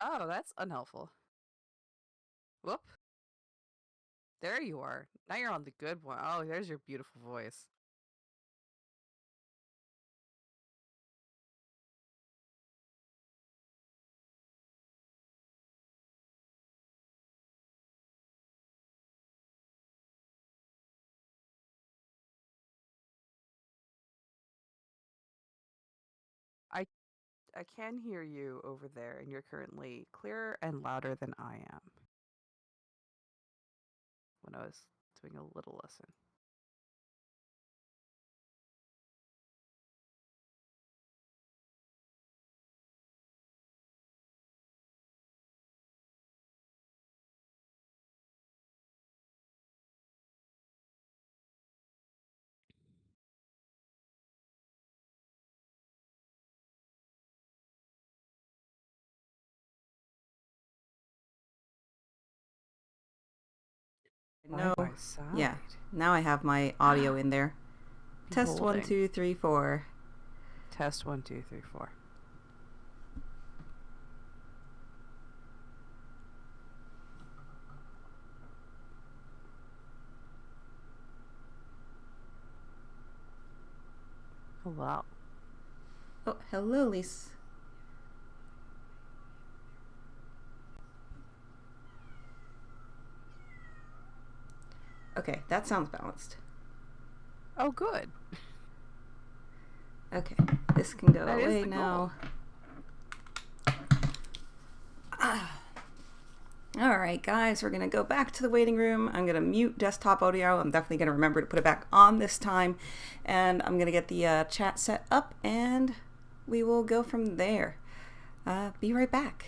Oh, that's unhelpful. Whoop. There you are. Now you're on the good one. Oh, there's your beautiful voice. I I can hear you over there, and you're currently clearer and louder than I am when I was doing a little lesson. No, Side by yeah. side. Now I have my audio in there. Test one, Beholding. two, three, four. Test 1, 2, 3, 4. Hello. Oh, hello, Lise. Okay, that sounds balanced. Oh, good. Okay, this can go That is away the goal. now. All right, guys, we're going to go back to the waiting room. I'm going to mute desktop audio. I'm definitely going to remember to put it back on this time. And I'm going to get the chat set up, and we will go from there. Be right back.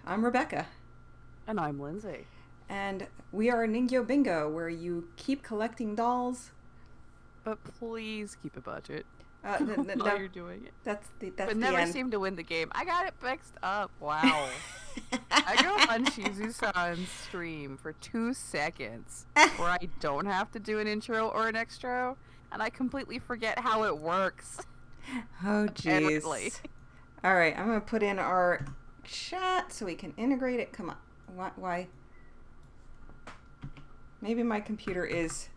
I'm Rebecca. And I'm Lindsay. And we are Ningyo Bingo, where you keep collecting dolls. But please keep a budget while you're doing it. That's but the never end. seem to win the game. I got it mixed up. Wow. I go on Shizu-san's stream for 2 seconds where I don't have to do an intro or an extra, and I completely forget how it works. Oh, jeez. All right, I'm going to put in our chat so we can integrate it. Come on. Why? Maybe my computer is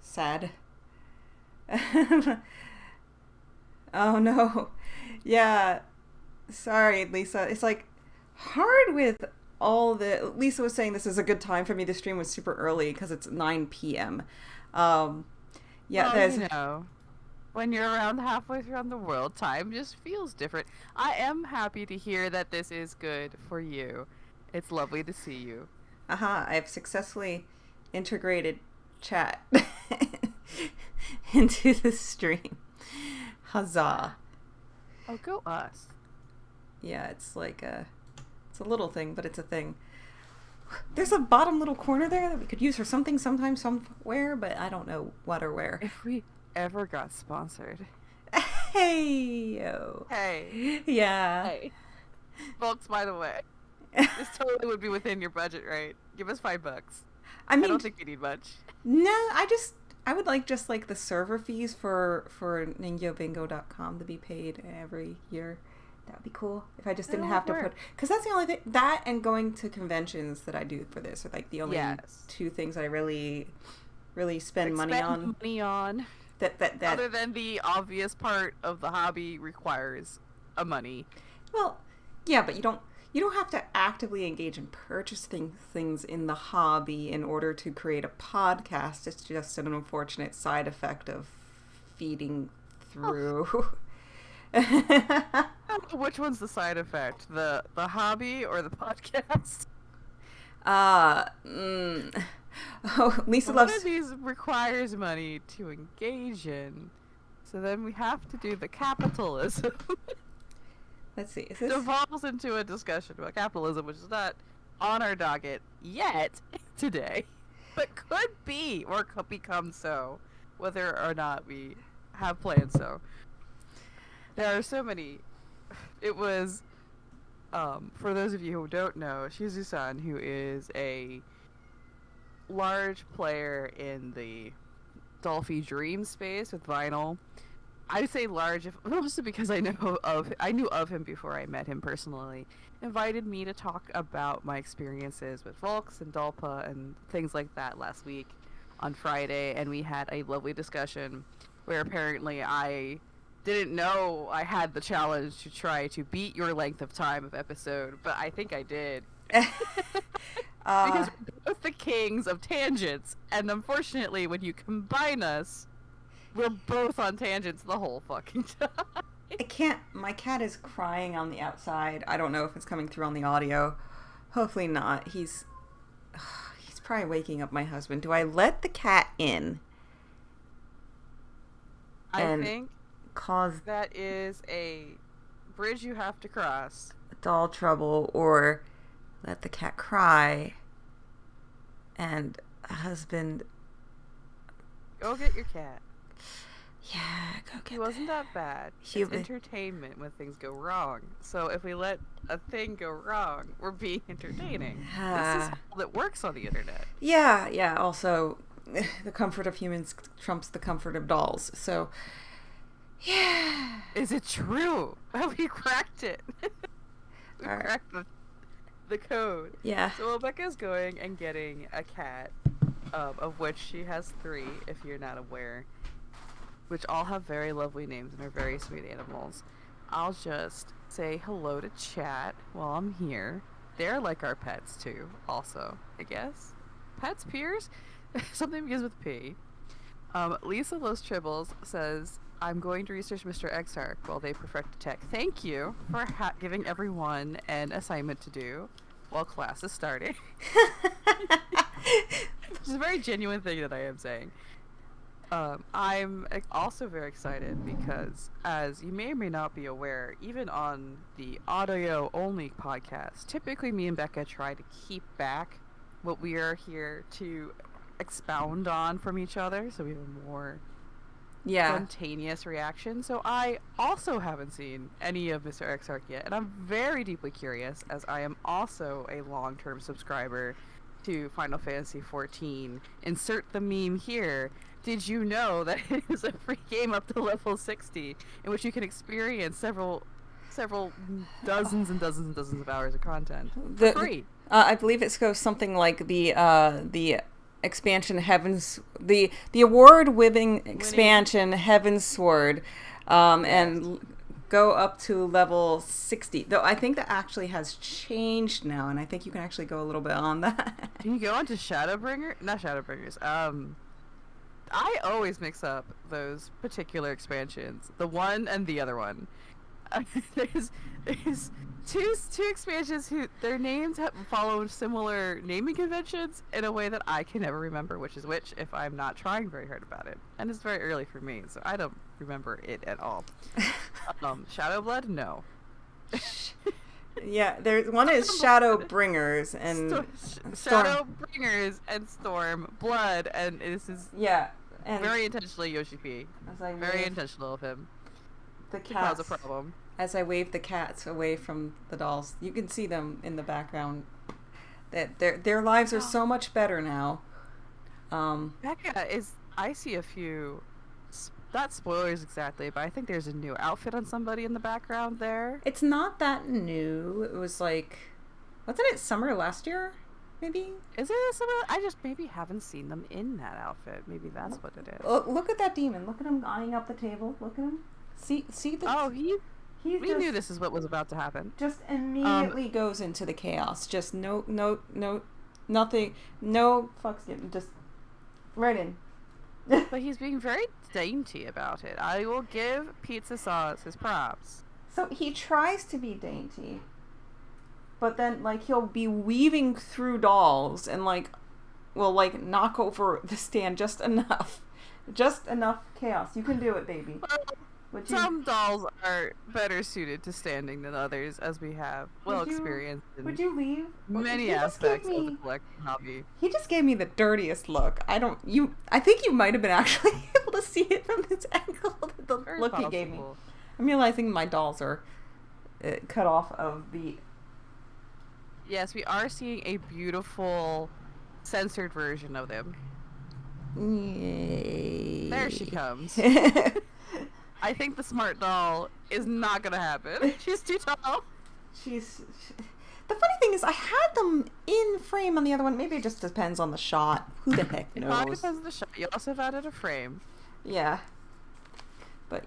sad. Oh, no. Yeah. Sorry, Lisa. It's like hard with all the... Lisa was saying this is a good time for me to stream was super early because it's 9 p.m. Yeah, well, there's... You know, when you're around halfway around the world, time just feels different. I am happy to hear that this is good for you. It's lovely to see you. I've successfully integrated chat into the stream. Huzzah. Oh, go us. Yeah, it's like it's a little thing, but it's a thing. There's a bottom little corner there that we could use for something sometime, somewhere, but I don't know what or where. If we ever got sponsored. Hey. Yeah. Hey. Folks, by the way, this totally would be within your budget, right? Give us $5. I don't think we need much. No, I would like just like the server fees for ningyobingo.com to be paid every year. That would be cool if I just didn't have to put, because that's the only thing, that and going to conventions that I do for this are like the only two things I really spend money on. That other than the obvious part of the hobby requires a money. Well, yeah, but you don't have to actively engage in purchasing things in the hobby in order to create a podcast. It's just an unfortunate side effect of feeding through. Which one's the side effect? The hobby or the podcast? Lisa loves... One of these requires money to engage in. So then we have to do the capitalism. Let's see. It devolves into a discussion about capitalism, which is not on our docket yet today, but could be or could become so, whether or not we have planned so. There are so many. It was, for those of you who don't know, Shizu-san, who is a large player in the Dolphy Dream space with vinyl. I say large, mostly because I knew of him before I met him personally. Invited me to talk about my experiences with Volks and Dolpa and things like that last week on Friday, and we had a lovely discussion where apparently I didn't know I had the challenge to try to beat your length of time of episode, but I think I did. Because we're both the kings of tangents, and unfortunately when you combine us, we're both on tangents the whole fucking time. I can't. My cat is crying on the outside. I don't know if it's coming through on the audio. Hopefully not. He's probably waking up my husband. Do I let the cat in? I think that is a bridge you have to cross. Doll trouble, or let the cat cry and husband... Go get your cat. Yeah, go get He wasn't that bad. It's entertainment when things go wrong. So if we let a thing go wrong, we're being entertaining. This is all that works on the internet. Yeah. Also, the comfort of humans trumps the comfort of dolls. So, yeah. Is it true? We cracked it. We cracked the code. Yeah. So Rebecca's going and getting a cat, of which she has 3, if you're not aware, which all have very lovely names and are very sweet animals. I'll just say hello to chat while I'm here. They're like our pets too, also, I guess. Pets, peers? Something begins with P. Lisa Los Tribbles says, I'm going to research Mr. Exarch while they perfect tech. Thank you for giving everyone an assignment to do while class is starting. Which is a very genuine thing that I am saying. I'm also very excited because, as you may or may not be aware, even on the audio-only podcast, typically me and Becca try to keep back what we are here to expound on from each other, so we have a more spontaneous reaction. So I also haven't seen any of Mr. Exarch yet, and I'm very deeply curious, as I am also a long-term subscriber to Final Fantasy XIV. Insert the meme here. Did you know that it is a free game up to level 60, in which you can experience several dozens and dozens and dozens of hours of content for free? I believe it goes something like the expansion Heaven's the award-winning expansion Heaven's Sword, and go up to level 60. Though I think that actually has changed now, and I think you can actually go a little bit on that. Can you go on to Shadowbringer? Not Shadowbringers. I always mix up those particular expansions, the one and the other one. There's two expansions who their names have followed similar naming conventions in a way that I can never remember which is which if I'm not trying very hard about it. And it's very early for me, so I don't remember it at all. Shadowblood? No. Yeah, there's one is Shadowbringers and Shadowbringers and Stormblood, and this is and very intentionally Yoshi P. Very intentional of him. The cats. Cause a problem. As I wave the cats away from the dolls, you can see them in the background. That their lives are so much better now. Becca I see a few, not spoilers exactly, but I think there's a new outfit on somebody in the background there. It's not that new. It was like, wasn't it summer last year? Maybe? Is it a summer? I just maybe haven't seen them in that outfit. Maybe that's what it is. Look at that demon. Look at him eyeing up the table. Look at him. See the. Oh, we knew this is what was about to happen. Just immediately goes into the chaos. Just no, nothing, no fucks given. Just right in. But he's being very dainty about it. I will give Pizza Sauce his props. So he tries to be dainty, but then like he'll be weaving through dolls and will knock over the stand just enough chaos. You can do it, baby. Some dolls are better suited to standing than others, as we have experienced in would you leave? many aspects of the collecting hobby. He just gave me the dirtiest look. I think you might have been actually able to see it from this angle. The Very look possible. he gave me. I'm realizing my dolls are cut off of the. Yes, we are seeing a beautiful censored version of them. Yay. There she comes. I think the smart doll is not gonna happen. She's too tall. The funny thing is, I had them in frame on the other one. Maybe it just depends on the shot. Who the heck knows? It probably depends on the shot. You also have added a frame. Yeah. But.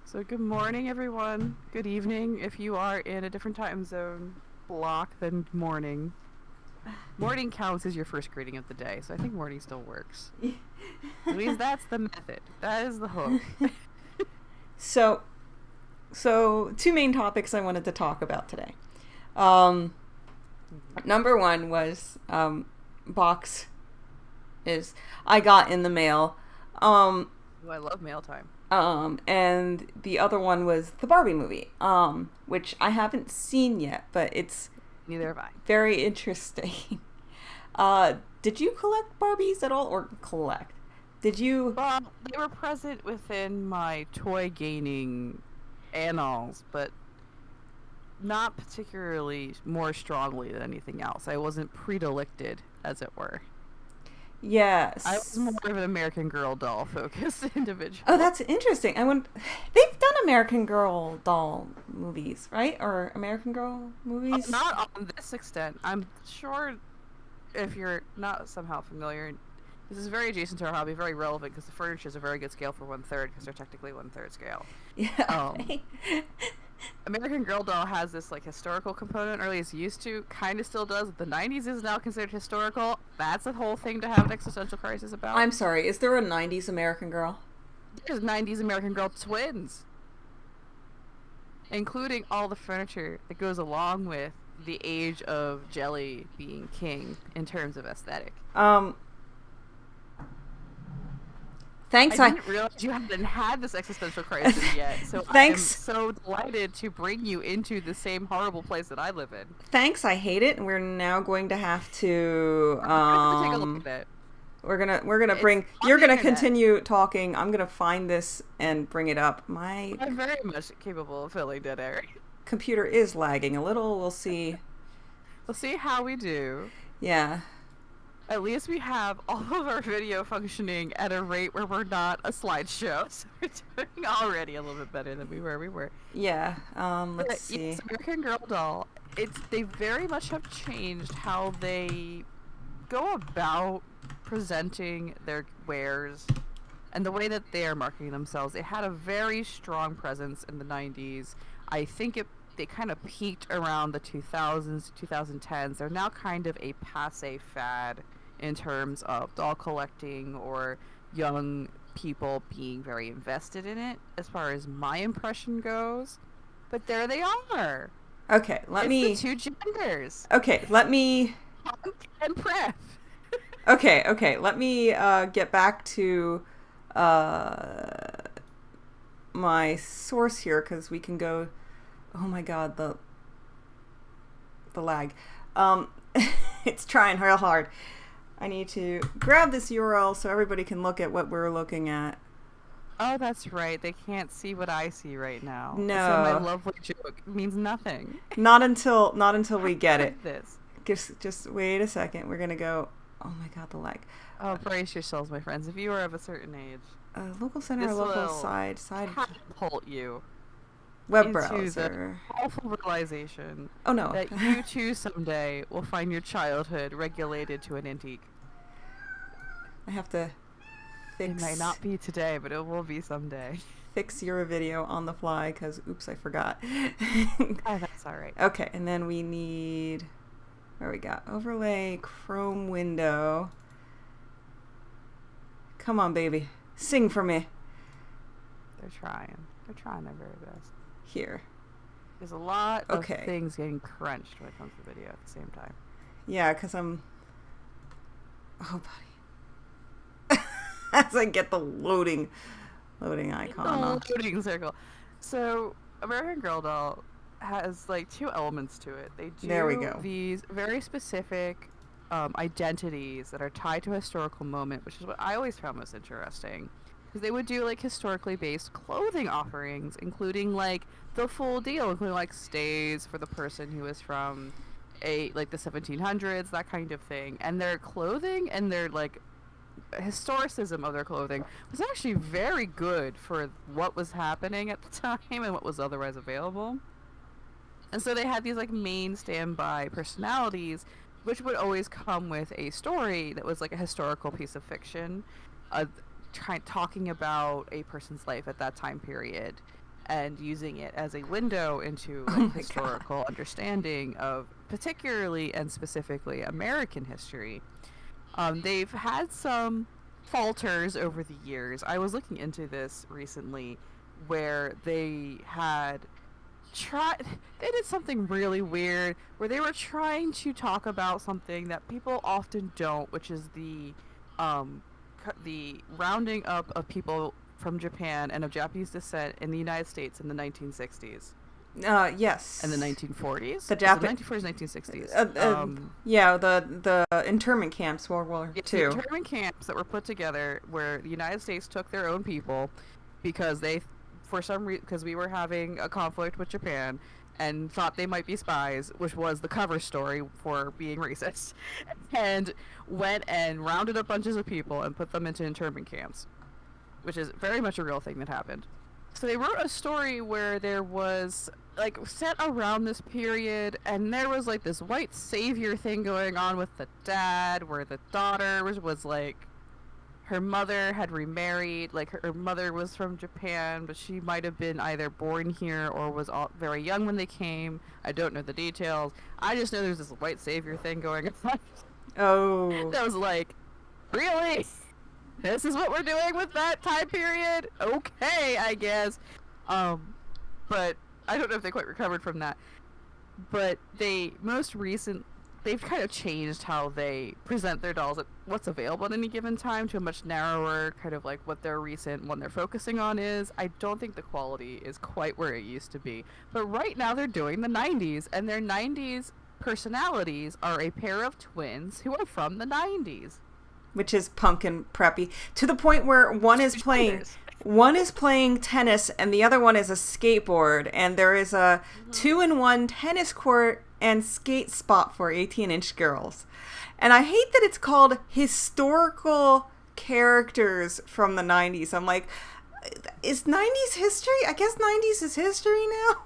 So good morning, everyone. Good evening if you are in a different time zone block than morning. Morning counts as your first greeting of the day, so I think morning still works. At least that's the method. That is the hook. So two main topics I wanted to talk about today. Number one was box I got in the mail. Ooh, I love mail time. And the other one was the Barbie movie, which I haven't seen yet, but it's neither have I. Very interesting. Did you collect Barbies at all, or collect? Did you? Well, they were present within my toy gaining annals, but not particularly more strongly than anything else. I wasn't predilected, as it were. Yes. I was more of an American Girl doll focused individual. Oh, that's interesting. They've done American Girl doll movies, right? Or American Girl movies? Not on this extent. I'm sure if you're not somehow familiar, this is very adjacent to our hobby, very relevant, because the furniture is a very good scale for 1/3, because they're technically 1/3 scale. Yeah. American Girl doll has this historical component, or at least used to, kind of still does. The 90s is now considered historical. That's a whole thing to have an existential crisis about. I'm sorry, is there a 90s American Girl? There's 90s American Girl twins, including all the furniture that goes along with the age of Jelly being king in terms of aesthetic. Thanks. I didn't realize you hadn't had this existential crisis yet, so I am Thanks. so delighted to bring you into the same horrible place that I live in. Thanks. I hate it, and we're now going to have to. We're gonna have to take a look at it. We're gonna It's bring. on You're the gonna internet. continue talking. I'm gonna find this and bring it up. My I'm very much capable of filling dead air. computer is lagging a little. We'll see. We'll see how we do. Yeah. At least we have all of our video functioning at a rate where we're not a slideshow. So we're doing already a little bit better than we were. Yeah. Let's But see. yes, American Girl Doll. They very much have changed how they go about presenting their wares and the way that they are marketing themselves. They had a very strong presence in the 90s. I think they kind of peaked around the 2000s, 2010s. They're now kind of a passé fad in terms of doll collecting or young people being very invested in it, as far as my impression goes. But there they are. Okay. It's the two genders. Okay. Let me. Punk and pref. Okay. Let me get back to my source here, because we can go. Oh my God, the lag. It's trying real hard. I need to grab this URL so everybody can look at what we're looking at. Oh, that's right. They can't see what I see right now. No. So my lovely joke means nothing. Not until we get it. This. Just wait a second. We're gonna go. Oh my God, the lag. Oh, brace yourselves, my friends. If you are of a certain age, Local center, this local will side catapult you web into browser. the awful realization Oh no. that you too someday will find your childhood regulated to an antique. I have to It fix. may not be today, but it will be someday. Fix your video on the fly, because oops, I forgot. Oh, that's all right. Okay, and then we need. Where we got overlay Chrome window. Come on, baby, sing for me. They're trying. They're trying their very best. Here. There's a lot of Okay. things getting crunched when it comes to video at the same time. Yeah, because I'm. Oh, buddy. As I get the loading icon on. The loading circle. So, American Girl Doll has like two elements to it. They do There we go. these very specific identities that are tied to a historical moment, which is what I always found most interesting. Because they would do like historically based clothing offerings, including like the full deal, including like stays for the person who is from like the 1700s, that kind of thing. And their clothing and their like historicism of their clothing was actually very good for what was happening at the time and what was otherwise available. And so they had these like main standby personalities, which would always come with a story that was like a historical piece of fiction, talking about a person's life at that time period and using it as a window into like, historical understanding of particularly and specifically American history. They've had some falters over the years. I was looking into this recently where they did something really weird where they were trying to talk about something that people often don't, which is the rounding up of people from Japan and of Japanese descent in the United States in the 1960s. Yes. And the 1940s? The 1940s, 1960s. Yeah, the internment camps, World War II. The internment camps that were put together where the United States took their own people because they, for some reason, because we were having a conflict with Japan and thought they might be spies, which was the cover story for being racist, and went and rounded up bunches of people and put them into internment camps, which is very much a real thing that happened. So they wrote a story where there was, like, set around this period, and there was, like, this white savior thing going on with the dad, where the daughter was like, her mother had remarried, like, her mother was from Japan, but she might have been either born here or was very young when they came. I don't know the details. I just know there's this white savior thing going on. Oh. That was like, really? This is what we're doing with that time period? Okay, I guess. But I don't know if they quite recovered from that. But they most recent they've kind of changed how they present their dolls, what's available at any given time, to a much narrower kind of like what their recent one they're focusing on is. I don't think the quality is quite where it used to be. But right now they're doing the 90s, and their 90s personalities are a pair of twins who are from the 90s. Which is punk and preppy, to the point where one is playing tennis and the other one is a skateboard, and there is a 2-in-1 tennis court and skate spot for 18-inch girls. And I hate that it's called historical characters from the 90s. I'm like, is 90s history? I guess 90s is history now?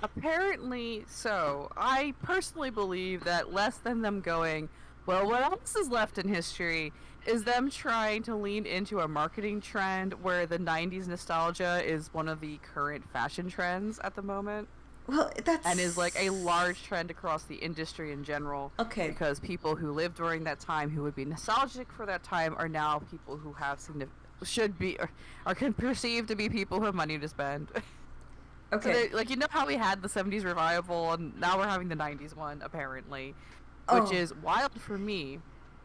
Apparently so. I personally believe that less than them going, well, what else is left in history, is them trying to lean into a marketing trend where the 90s nostalgia is one of the current fashion trends at the moment. Well, that's... And is like a large trend across the industry in general. Okay. Because people who lived during that time, who would be nostalgic for that time, are now people who have should be, or can perceive to be people who have money to spend. Okay. So like, you know how we had the 70s revival, and now we're having the 90s one, apparently. Which is wild for me,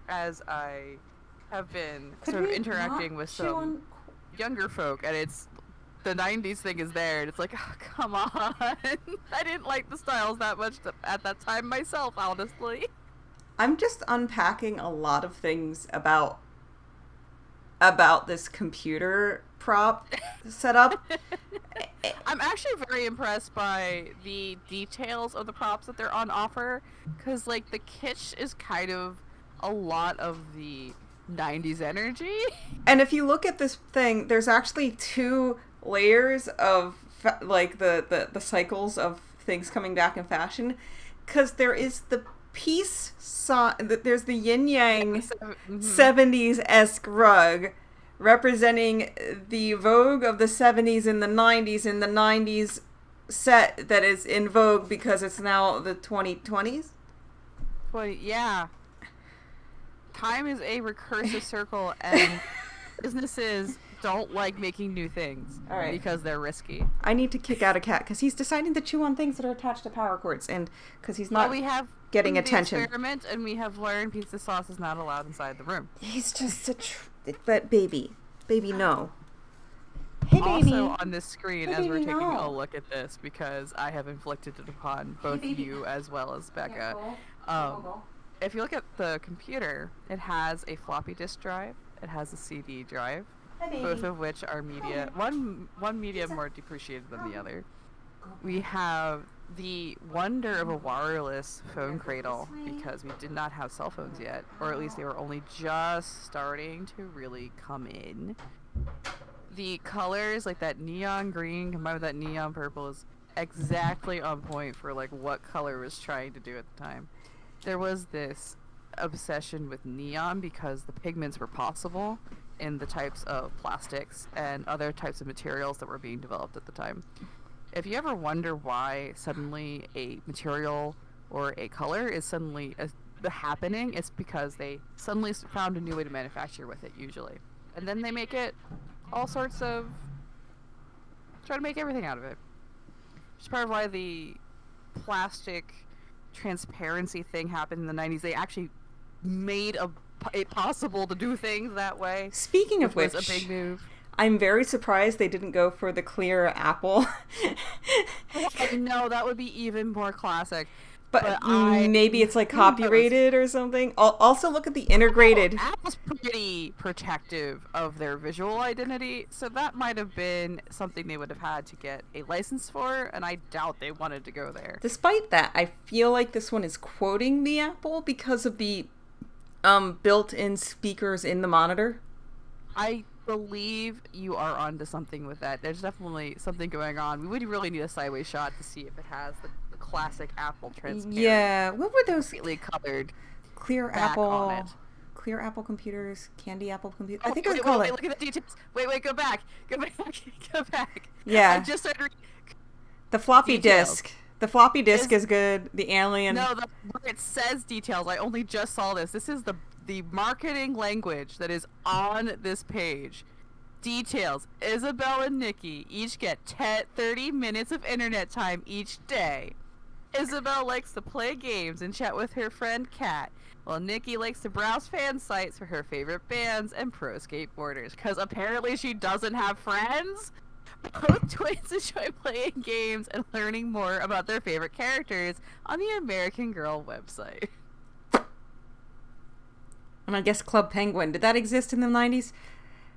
as I have been sort of interacting with some younger folk, and it's the 90s thing is there, and it's like, oh, come on. I didn't like the styles that much at that time myself, honestly. I'm just unpacking a lot of things about this computer prop setup. I'm actually very impressed by the details of the props that they're on offer, because like the kitsch is kind of a lot of the 90s energy. And if you look at this thing, there's actually 2 layers of like the cycles of things coming back in fashion, because there is the piece there's the yin yang 70s-esque rug representing the Vogue of the 70s and the 90s set that is in vogue because it's now the 2020s. Well, yeah. Time is a recursive circle, and businesses don't like making new things because they're risky. I need to kick out a cat because he's deciding to chew on things that are attached to power cords, and because he's not getting attention. Experiment, and we have learned pizza sauce is not allowed inside the room. He's just but baby, no. Hey, baby. Also on this screen, as we're taking a look at this, because I have inflicted it upon both you as well as Becca. If you look at the computer, it has a floppy disk drive, it has a CD drive, both of which are media. One media more depreciated than the other. We have the wonder of a wireless phone cradle, because we did not have cell phones yet, or at least they were only just starting to really come in. The colors, like that neon green combined with that neon purple, is exactly on point for like what color was trying to do at the time. There was this obsession with neon because the pigments were possible in the types of plastics and other types of materials that were being developed at the time. If you ever wonder why suddenly a material or a color is suddenly happening, it's because they suddenly found a new way to manufacture with it, usually. And then they make it all sorts of... try to make everything out of it. Which is part of why the plastic transparency thing happened in the 90s. They actually made it possible to do things that way. Speaking of which, was a big move. I'm very surprised they didn't go for the clear apple. No, that would be even more classic. But maybe it's like copyrighted or something. Also, look at the integrated. Apple's pretty protective of their visual identity, so that might have been something they would have had to get a license for, and I doubt they wanted to go there. Despite that, I feel like this one is quoting the Apple because of the built-in speakers in the monitor. I believe you are onto something with that. There's definitely something going on. We would really need a sideways shot to see if it has the classic Apple transparent. Yeah, what were those? Completely colored. Clear Apple computers, candy Apple computers. I think I would call it. Look at the details. Wait, go back. Go back. Yeah. I just started. The floppy disk. The floppy disk is good. The alien. No, it says details. I only just saw this. This is the marketing language that is on this page. Details. Isabel and Nikki each get 30 minutes of internet time each day. Isabel likes to play games and chat with her friend Kat, while Nikki likes to browse fan sites for her favorite bands and pro skateboarders. Because apparently she doesn't have friends. Both twins enjoy playing games and learning more about their favorite characters on the American Girl website. And I guess Club Penguin. Did that exist in the 90s?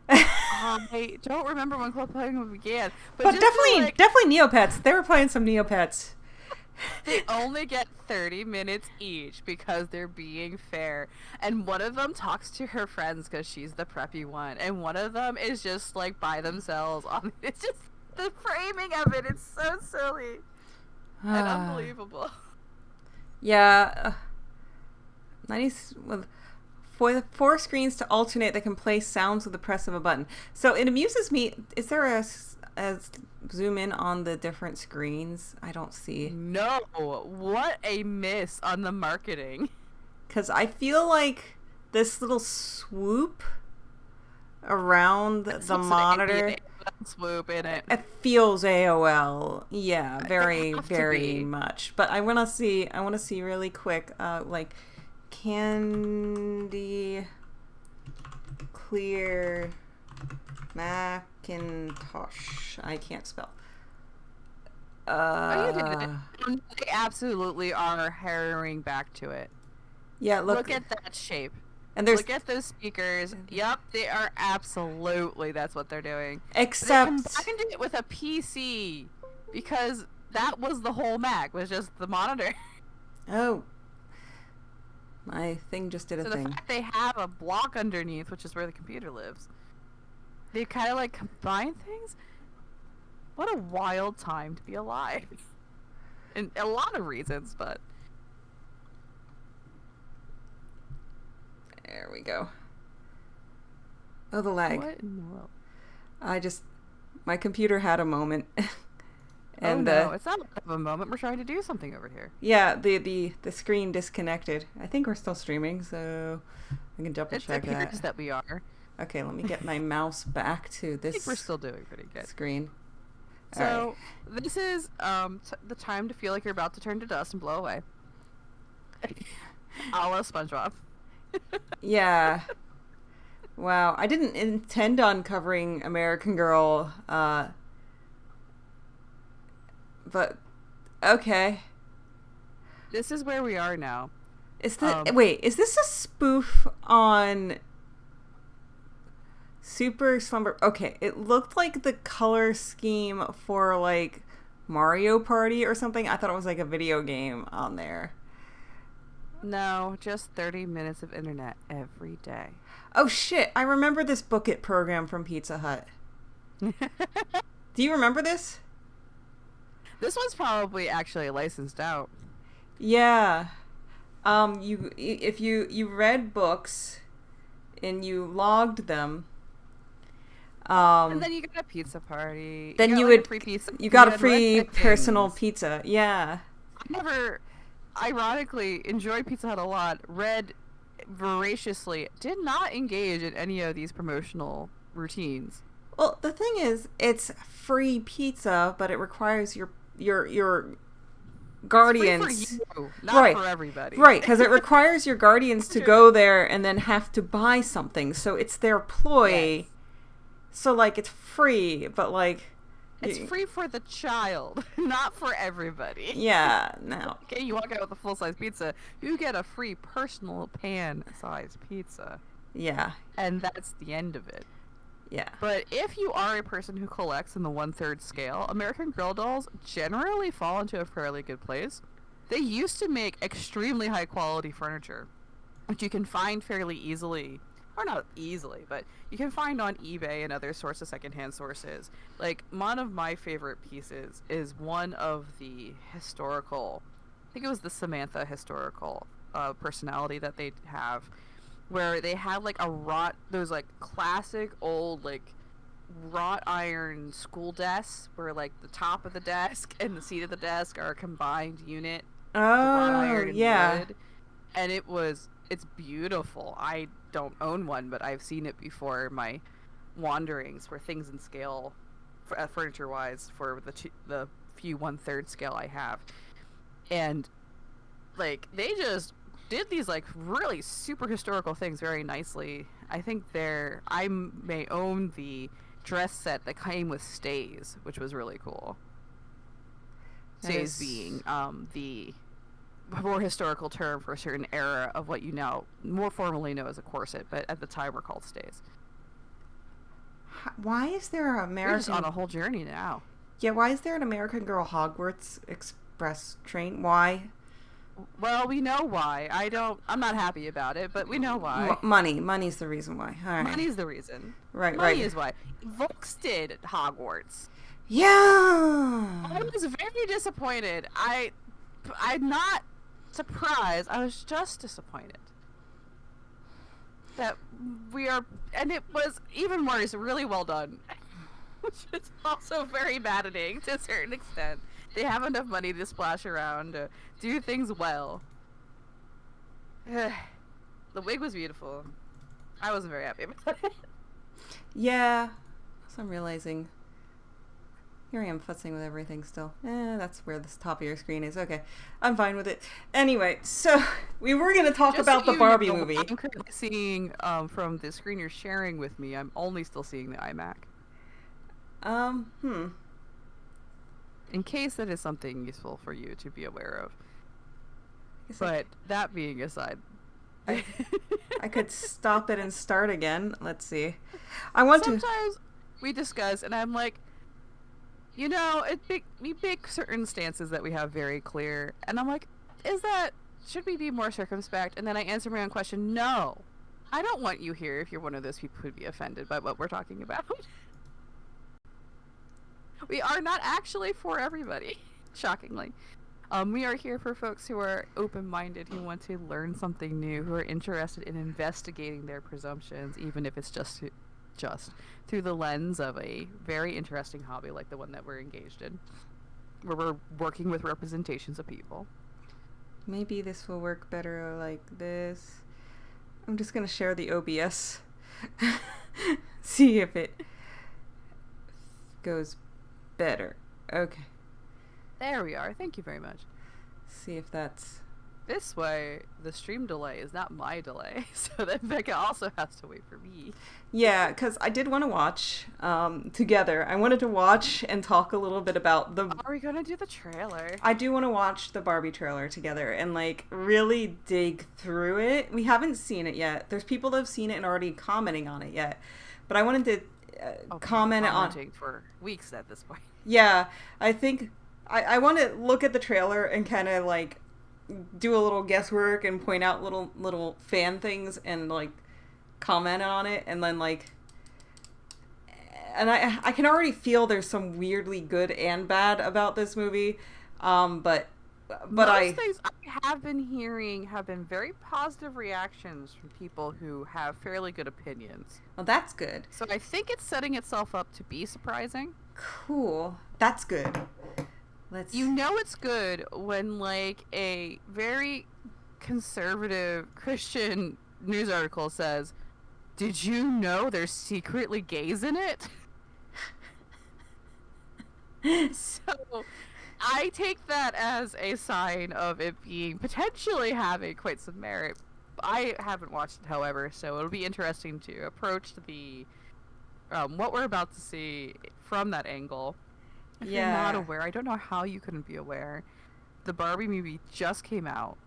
I don't remember when Club Penguin began. But definitely Neopets. They were playing some Neopets. They only get 30 minutes each because they're being fair. And one of them talks to her friends because she's the preppy one. And one of them is just like by themselves. It's just the framing of it. It's so silly and unbelievable. Yeah. 90s with four screens to alternate that can play sounds with the press of a button. So it amuses me. Is there a zoom in on the different screens? I don't see. No. What a miss on the marketing. Because I feel like this little swoop around the monitor. Swoop in it. It feels AOL. Yeah, very, very much. But I want to see really quick, like Candy Clear Macintosh. I can't spell. You did it. They absolutely are harrowing back to it. Yeah, look at that shape. And look at those speakers. Yep, they are absolutely. That's what they're doing. Except they combined it with a PC because that was the whole Mac. Was just the monitor. Oh. My thing just did a thing. The fact they have a block underneath, which is where the computer lives, they kind of like combine things. What a wild time to be alive. And a lot of reasons, but... There we go. Oh, the lag. What in the world? My computer had a moment. And it's not a moment. We're trying to do something over here. Yeah, the screen disconnected. I think we're still streaming, so I can double check that. It appears that we are. Okay, let me get my mouse back to this. I think we're still doing pretty good. Screen. So this is the time to feel like you're about to turn to dust and blow away. A la SpongeBob. Yeah. Wow, I didn't intend on covering American Girl, but okay. This is where we are now. Is this a spoof on Super Slumber? Okay, it looked like the color scheme for like Mario Party or something. I thought it was like a video game on there. No, just 30 minutes of internet every day. Oh shit, I remember this Book It program from Pizza Hut. Do you remember this? This one's probably actually licensed out. Yeah. If you read books and you logged them, and then you got a pizza party. Then you got a free personal pizza. Yeah. I never, ironically, enjoyed Pizza Hut a lot. Read voraciously. Did not engage in any of these promotional routines. Well, the thing is, it's free pizza, but it requires your guardians. It's free for you, not for everybody. Right, because it requires your guardians to go there and then have to buy something. So it's their ploy. Yes. So, like, it's free, but, like... It's free for the child, not for everybody. Yeah, no. Okay, you walk out with a full-size pizza, you get a free personal pan-sized pizza. Yeah. And that's the end of it. Yeah. But if you are a person who collects in the 1/3 scale, American Girl dolls generally fall into a fairly good place. They used to make extremely high-quality furniture, which you can find fairly easily. Or not easily, but you can find on eBay and other sorts of secondhand sources. Like, one of my favorite pieces is one of the historical, I think it was the Samantha historical personality that they have, where they had like those like classic old like wrought iron school desks where like the top of the desk and the seat of the desk are a combined unit. Oh, iron yeah. and wood. And it's beautiful. I don't own one, but I've seen it before in my wanderings for things in scale, furniture-wise, for the few 1/3 scale I have. And like they just did these like really super historical things very nicely. I think I may own the dress set that came with stays, which was really cool. Stays being the more historical term for a certain era of what you now more formally know as a corset, but at the time were called stays. Why is there an American... We're just on a whole journey now. Yeah, why is there an American Girl Hogwarts Express train? Why? Well, we know why. I'm not happy about it, but we know why. Money's the reason why. All right. Money's the reason. Money is why. Volks did Hogwarts. Yeah. I was very disappointed. I'm not surprised. I was just disappointed that and it was even worse, really well done, which is also very maddening to a certain extent. They have enough money to splash around, to do things well. The wig was beautiful. I wasn't very happy about it. Yeah, so I'm realizing. Here I am futzing with everything still. That's where the top of your screen is. Okay, I'm fine with it. Anyway, so we were going to talk about the Barbie movie. I'm currently seeing, from the screen you're sharing with me, I'm only still seeing the iMac. In case that is something useful for you to be aware of. But that being aside, I could stop it and start again. Let's see. Sometimes we discuss, and I'm like, we make certain stances that we have very clear, and I'm like, should we be more circumspect? And then I answer my own question, no. I don't want you here if you're one of those people who'd be offended by what we're talking about. We are not actually for everybody, shockingly. We are here for folks who are open-minded, who want to learn something new, who are interested in investigating their presumptions, even if it's just through the lens of a very interesting hobby like the one that we're engaged in, where we're working with representations of people. Maybe this will work better like this. I'm just going to share the OBS. See if it goes better. Okay. There we are. Thank you very much. See if that's... This way, the stream delay is not my delay, so then Becca also has to wait for me. Yeah, because I did want to watch together. I wanted to watch and talk a little bit about the... Are we going to do the trailer? I do want to watch the Barbie trailer together and, like, really dig through it. We haven't seen it yet. There's people that have seen it and already commenting on it yet. But I wanted to comment on... for weeks at this point. Yeah, I think... I want to look at the trailer and kind of, like... do a little guesswork and point out little fan things and like comment on it, and then like, and I can already feel there's some weirdly good and bad about this movie, but most things I have been hearing have been very positive reactions from people who have fairly good opinions. Well, that's good. So I think it's setting itself up to be surprising. Cool. That's good. It's good when, like, a very conservative Christian news article says, "Did you know there's secretly gays in it?" So, I take that as a sign of it being potentially having quite some merit. I haven't watched it, however, so it'll be interesting to approach the what we're about to see from that angle. If you're not aware, I don't know how you couldn't be aware. The Barbie movie just came out,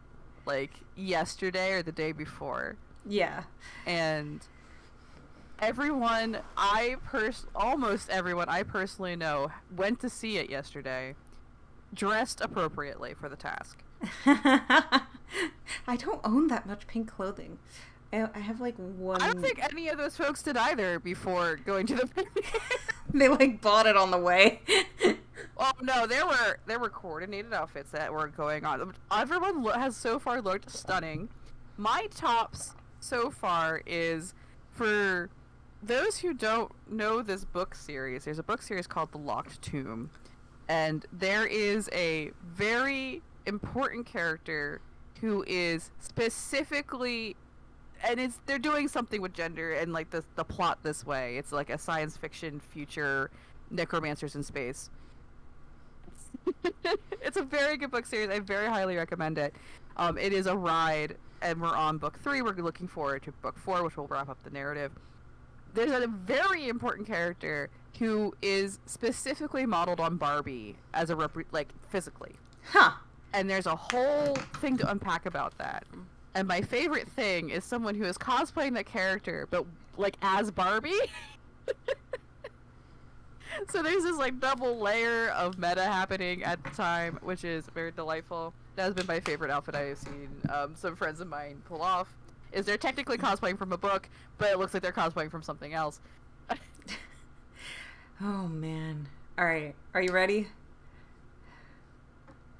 like, yesterday or the day before. Yeah. And almost everyone I personally know went to see it yesterday, dressed appropriately for the task. I don't own that much pink clothing. I have, like, one... I don't think any of those folks did either before going to the premiere. They, like, bought it on the way. Oh, no, there were coordinated outfits that were going on. Everyone has so far looked stunning. My tops so far is, for those who don't know this book series, there's a book series called The Locked Tomb. And there is a very important character who is specifically... And they're doing something with gender and, like, the plot this way. It's like a science fiction future necromancers in space. It's a very good book series. I very highly recommend it. It is a ride, and we're on book 3. We're looking forward to book 4, which will wrap up the narrative. There's a very important character who is specifically modeled on Barbie as a physically. Huh. And there's a whole thing to unpack about that. And my favorite thing is someone who is cosplaying that character, but like as Barbie. So there's this like double layer of meta happening at the time, which is very delightful. That has been my favorite outfit I have seen some friends of mine pull off. Is they're technically cosplaying from a book, but it looks like they're cosplaying from something else. Oh man. All right. Are you ready?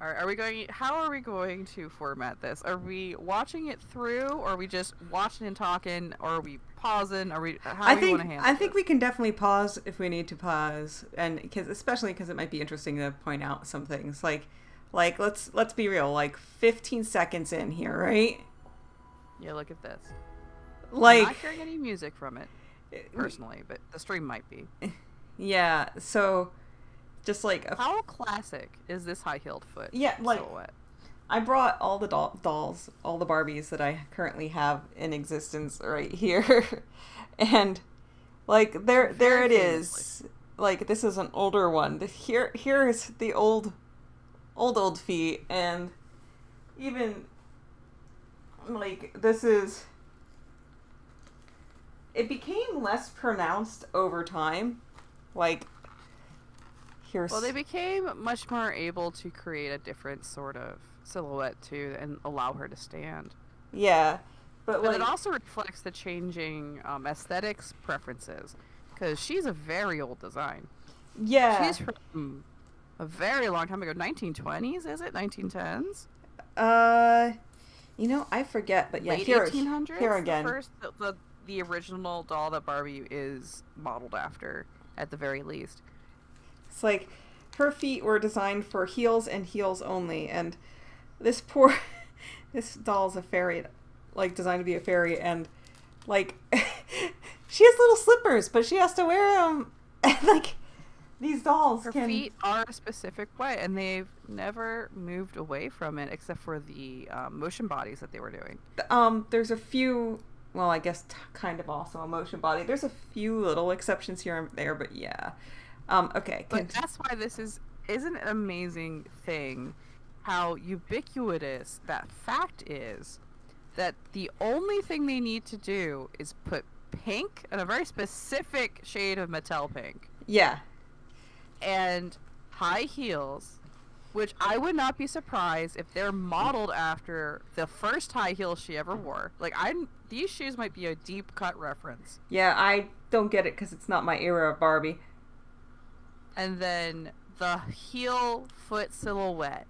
Are we going? How are we going to format this? Are we watching it through, or are we just watching and talking, or are we pausing? Are we? How do we want to handle I think this? we can definitely pause if we need to pause, and especially because it might be interesting to point out some things. Like let's be real. Like 15 seconds in here, right? Yeah, look at this. Like I'm not hearing any music from it personally, but the stream might be. Yeah. So. Just like how classic is this high-heeled foot? Yeah, like silhouette? I brought all the dolls, all the Barbies that I currently have in existence right here, and like there it is. Like this is an older one. Here is the old feet, and even like this is. It became less pronounced over time, like. Well, they became much more able to create a different sort of silhouette too, and allow her to stand. Yeah, but it also reflects the changing aesthetics preferences, because she's a very old design. Yeah, she's from a very long time ago. 1920s, is it? 1910s? I forget, but yeah, late here 1800s. Here again. The original doll that Barbie is modeled after, at the very least. It's like her feet were designed for heels and heels only, and this doll's a fairy, like designed to be a fairy, and like she has little slippers, but she has to wear them. And like these dolls, her feet are a specific way, and they've never moved away from it, except for the motion bodies that they were doing. There's a few. Well, I guess kind of also a motion body. There's a few little exceptions here and there, but yeah. Okay. But that's why this isn't an amazing thing, how ubiquitous that fact is, that the only thing they need to do is put pink, and a very specific shade of Mattel pink. Yeah. And high heels, which I would not be surprised if they're modeled after the first high heels she ever wore. Like, these shoes might be a deep cut reference. Yeah, I don't get it because it's not my era of Barbie. And then the heel foot silhouette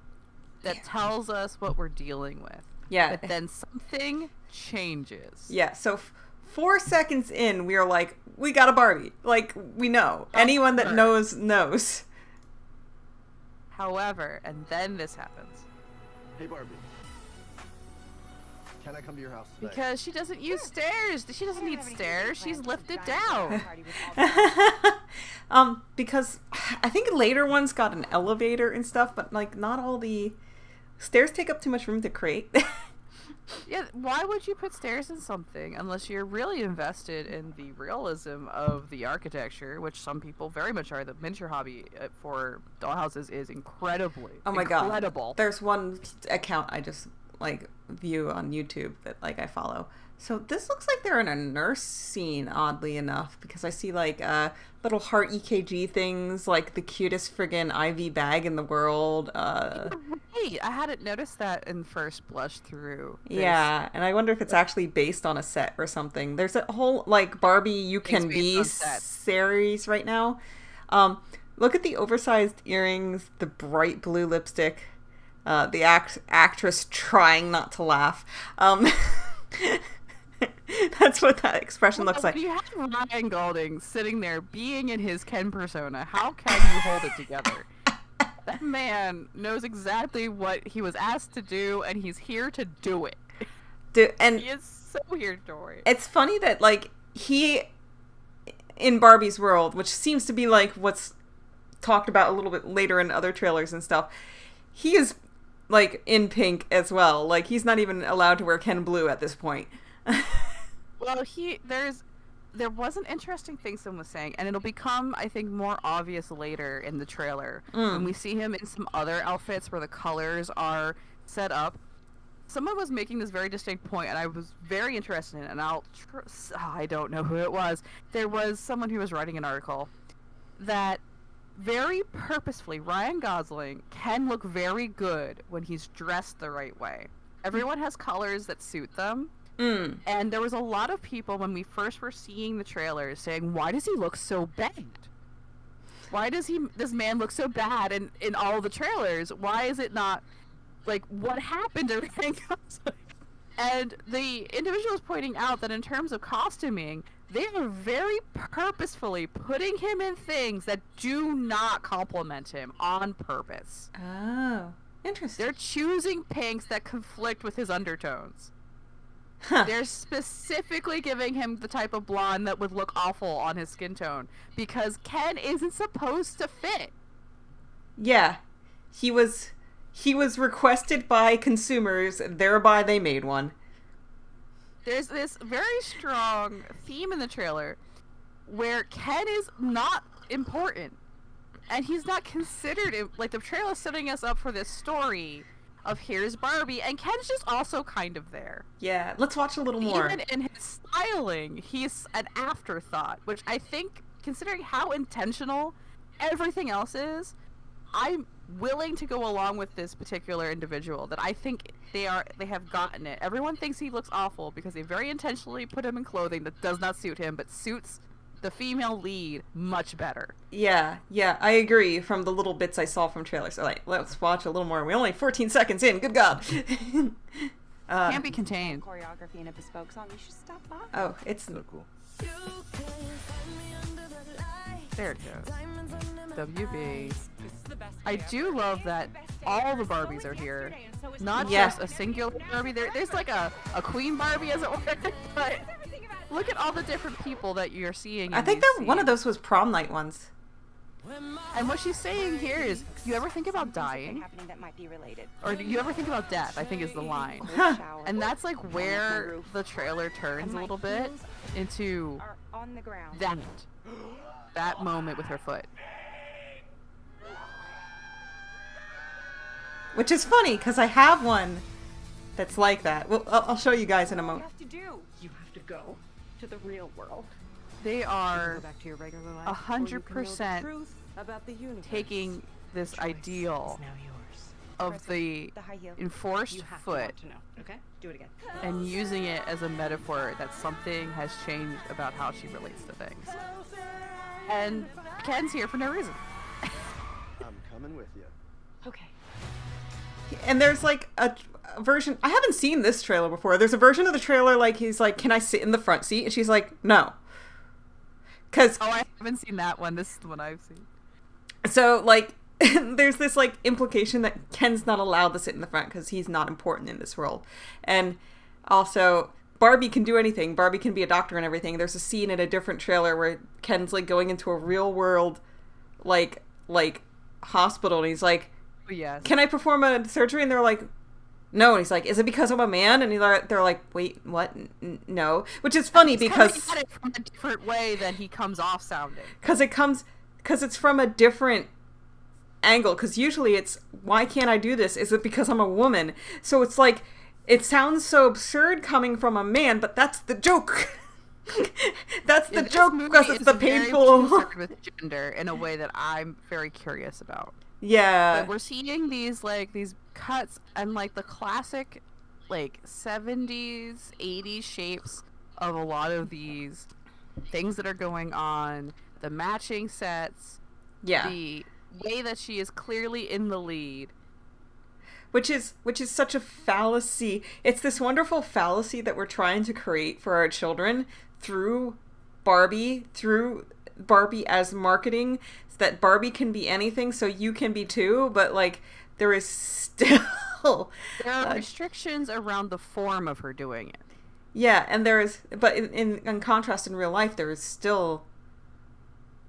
that tells us what we're dealing with. Yeah. But then something changes. Yeah, so 4 seconds in, we are like, we got a Barbie. Like, we know. Anyone that knows. However, and then this happens. Hey, Barbie. Can I come to your house today? Because she doesn't use stairs. She doesn't need stairs. She's lifted down. Because I think later ones got an elevator and stuff, but like not all the stairs take up too much room to create. Yeah, why would you put stairs in something unless you're really invested in the realism of the architecture, which some people very much are. The miniature hobby for dollhouses is incredibly incredible. There's one account I just like view on YouTube that like I follow. So this looks like they're in a nurse scene, oddly enough, because I see like little heart EKG things, like the cutest friggin' IV bag in the world. Right, I hadn't noticed that in first blush through. Yeah, and I wonder if it's actually based on a set or something. There's a whole like Barbie You Can Be series right now. Look at the oversized earrings, the bright blue lipstick, the actress trying not to laugh. That's what that expression looks like. You have Ryan Golding sitting there being in his Ken persona. How can you hold it together? That man knows exactly what he was asked to do, and he's here to do it. And he is so here to it. It's funny that like he in Barbie's world, which seems to be like what's talked about a little bit later in other trailers and stuff, he is, like, in pink as well. Like, he's not even allowed to wear Ken Blue at this point. Well, there was an interesting thing someone was saying, and it'll become, I think, more obvious later in the trailer when we see him in some other outfits where the colors are set up. Someone was making this very distinct point, and I was very interested in it, and I don't know who it was. There was someone who was writing an article that very purposefully, Ryan Gosling can look very good when he's dressed the right way. Everyone has colors that suit them. And there was a lot of people when we first were seeing the trailers saying, why does he look so bad? Why does this man look so bad in all the trailers? Why is it not, like, what happened to Ryan Gosling? And the individual is pointing out that in terms of costuming, they are very purposefully putting him in things that do not compliment him on purpose. Oh, interesting. They're choosing pinks that conflict with his undertones. Huh. They're specifically giving him the type of blonde that would look awful on his skin tone because Ken isn't supposed to fit. Yeah. He was requested by consumers, thereby they made one. There's this very strong theme in the trailer where Ken is not important and he's not considered, like, the trailer's setting us up for this story of here's Barbie, and Ken's just also kind of there. Yeah, let's watch a little more. Even in his styling, he's an afterthought, which I think, considering how intentional everything else is, I'm willing to go along with this particular individual, that I think they have gotten it. Everyone thinks he looks awful because they very intentionally put him in clothing that does not suit him, but suits the female lead much better. Yeah, I agree from the little bits I saw from trailers. So, like, let's watch a little more. We're only 14 seconds in. Good God. Can't be contained. Choreography in a bespoke song. You should stop by. Oh, it's So cool. There it goes. WB. I do love that all the Barbies are here. Not just a singular Barbie. There's like a queen Barbie, as it were. But look at all the different people that you're seeing. I think that one of those was prom night ones. And what she's saying here is, do you ever think about dying? Or do you ever think about death, I think is the line. And that's like where the trailer turns a little bit into that moment with her foot. Which is funny, because I have one that's like that. Well, I'll show you guys in a moment. You have to go to the real world. They are Go back to your regular life, 100% taking this ideal of the enforced foot Okay, do it again. and using it as a metaphor that something has changed about how she relates to things. And Ken's here for no reason. I'm coming with you. Okay. And there's like a version, I haven't seen this trailer before. There's a version of the trailer like he's like, can I sit in the front seat? And she's like, no. Cause I haven't seen that one. This is the one I've seen. so like there's this like implication that Ken's not allowed to sit in the front because he's not important in this world. And also Barbie can do anything. Barbie can be a doctor and everything. There's a scene in a different trailer where Ken's like going into a real world like hospital and he's like, Yes. can I perform a surgery? And they're like, no. And he's like, is it because I'm a man? And they're like, wait, what? No. Which is funny because He's at it from a different way than he comes off sounding. because it's from a different angle. Because usually it's, why can't I do this? Is it because I'm a woman? So it's like, it sounds so absurd coming from a man, but that's the joke. That's the joke because it's the painful. Very with gender in a way that I'm very curious about. Yeah. But we're seeing these cuts and like the classic like 70s, 80s shapes of a lot of these things that are going on, the matching sets, Yeah. the way that she is clearly in the lead. Which is such a fallacy. It's this wonderful fallacy that we're trying to create for our children through Barbie as marketing, so that Barbie can be anything, so you can be too, but like there is still There are restrictions around the form of her doing it. yeah, and but in contrast in real life there is still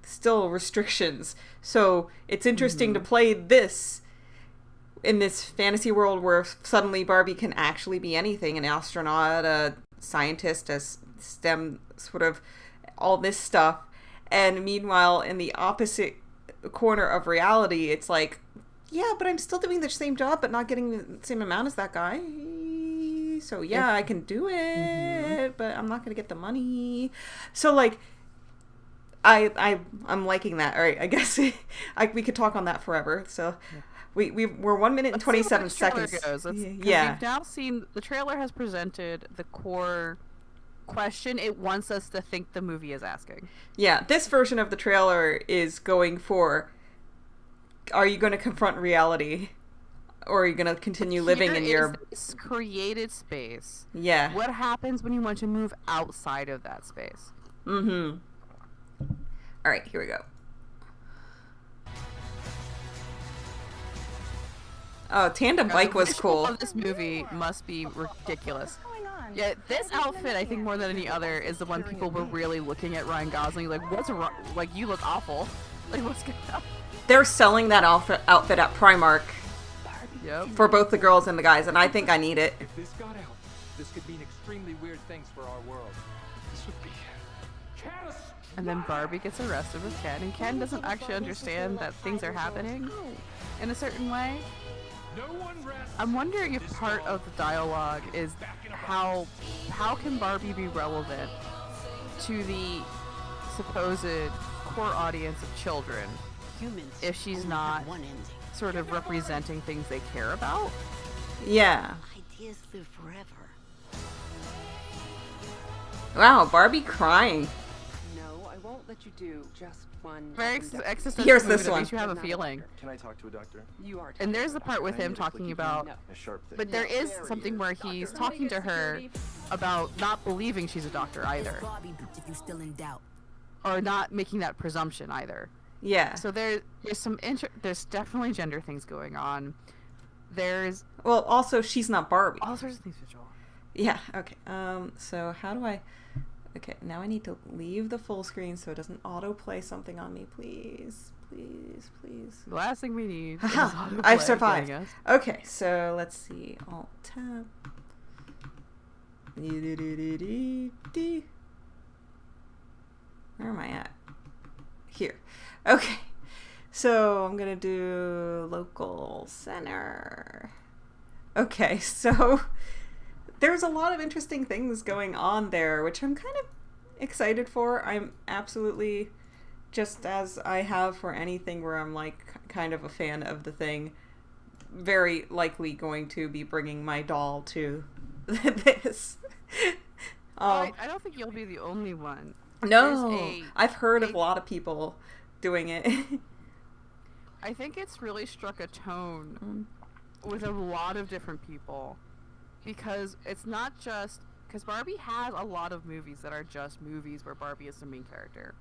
still restrictions. So it's interesting to play this in this fantasy world where suddenly Barbie can actually be anything, an astronaut, a scientist, a STEM sort of all this stuff. And meanwhile, in the opposite corner of reality, it's like, yeah, but I'm still doing the same job, but not getting the same amount as that guy. So yeah, I can do it, but I'm not going to get the money. So like, I'm liking that. All right, I guess we could talk on that forever. So we're 1 minute and 27 seconds. Yeah, we've now seen the trailer has presented the core question it wants us to think the movie is asking. Yeah, this version of the trailer is going for, are you going to confront reality, or are you going to continue living in your this created space? Yeah. What happens when you want to move outside of that space? Mm-hmm. All right, here we go. Oh, tandem bike was cool. This movie must be ridiculous. Yeah, this outfit, I think more than any other, is the one people were really looking at Ryan Gosling like, what's wrong? Like, you look awful. Like, what's going on? They're selling that outfit at Primark. Yep. For both the girls and the guys, and I think I need it. If this got out, this could mean extremely weird things for our world. This would be catastrophic. And then Barbie gets arrested with Ken, and Ken doesn't actually understand that things are happening in a certain way. I'm wondering if part of the dialogue is how can Barbie be relevant to the supposed core audience of children if she's not sort of representing things they care about? Yeah. Ideas live forever. Wow, Barbie crying. No, I won't let you do just one. Very existential. Here's this movie that one. makes you have a feeling. Can I talk to a doctor? You are. And there's the part with him talking about, A sharp thing. but there is something where he's talking to her about not believing she's a doctor either, If you're still in doubt. or not making that presumption either. Yeah. So there's some there's definitely gender things going on. There's Well, also she's not Barbie. all sorts of things visual. Yeah. Okay. So how do I? Okay. Now I need to leave the full screen so it doesn't autoplay something on me, please. Please. Please. The last thing we need. is Haha, autoplay I've survived. getting us. Okay, so let's see. Alt tab. Where am I at? Here. Okay. So I'm gonna do local center. Okay, so there's a lot of interesting things going on there, which I'm kind of excited for. I'm absolutely, just as I have for anything where I'm like kind of a fan of the thing, very likely going to be bringing my doll to this. I don't think you'll be the only one. No, I've heard of a lot of people doing it. I think it's really struck a tone with a lot of different people, because it's not just because Barbie has a lot of movies that are just movies where Barbie is the main character.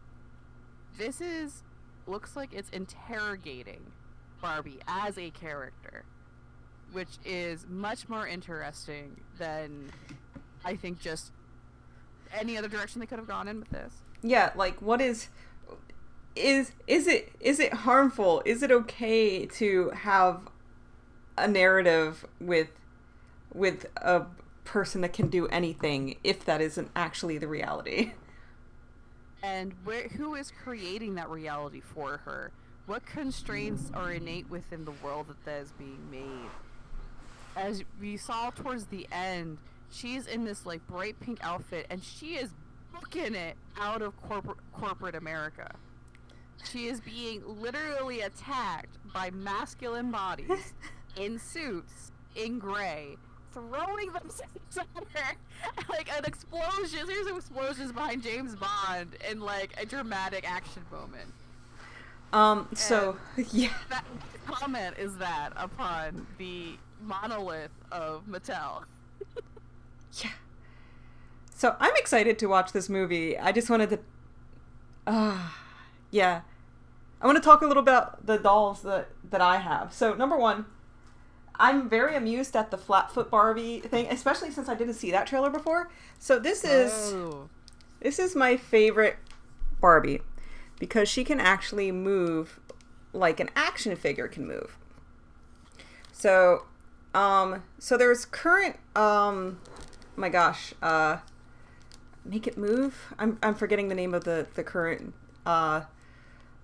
This looks like it's interrogating Barbie as a character, which is much more interesting than I think just any other direction they could have gone in with this. Yeah, like what is it harmful? Is it okay to have a narrative with a person that can do anything if that isn't actually the reality? And who is creating that reality for her? What constraints are innate within the world that is being made? As we saw towards the end, she's in this like bright pink outfit, and she is booking it out of corporate America. She is being literally attacked by masculine bodies in suits in gray, throwing themselves at her like an explosion. There's explosions behind James Bond in like a dramatic action moment. So yeah, That comment is that upon the monolith of Mattel. yeah. So I'm excited to watch this movie. I just wanted to, yeah. I want to talk a little about the dolls that I have. So number one, I'm very amused at the Flatfoot Barbie thing, especially since I didn't see that trailer before. So this is my favorite Barbie because she can actually move like an action figure can move. So, so there's current, my gosh, Make It Move. I'm forgetting the name of the current, I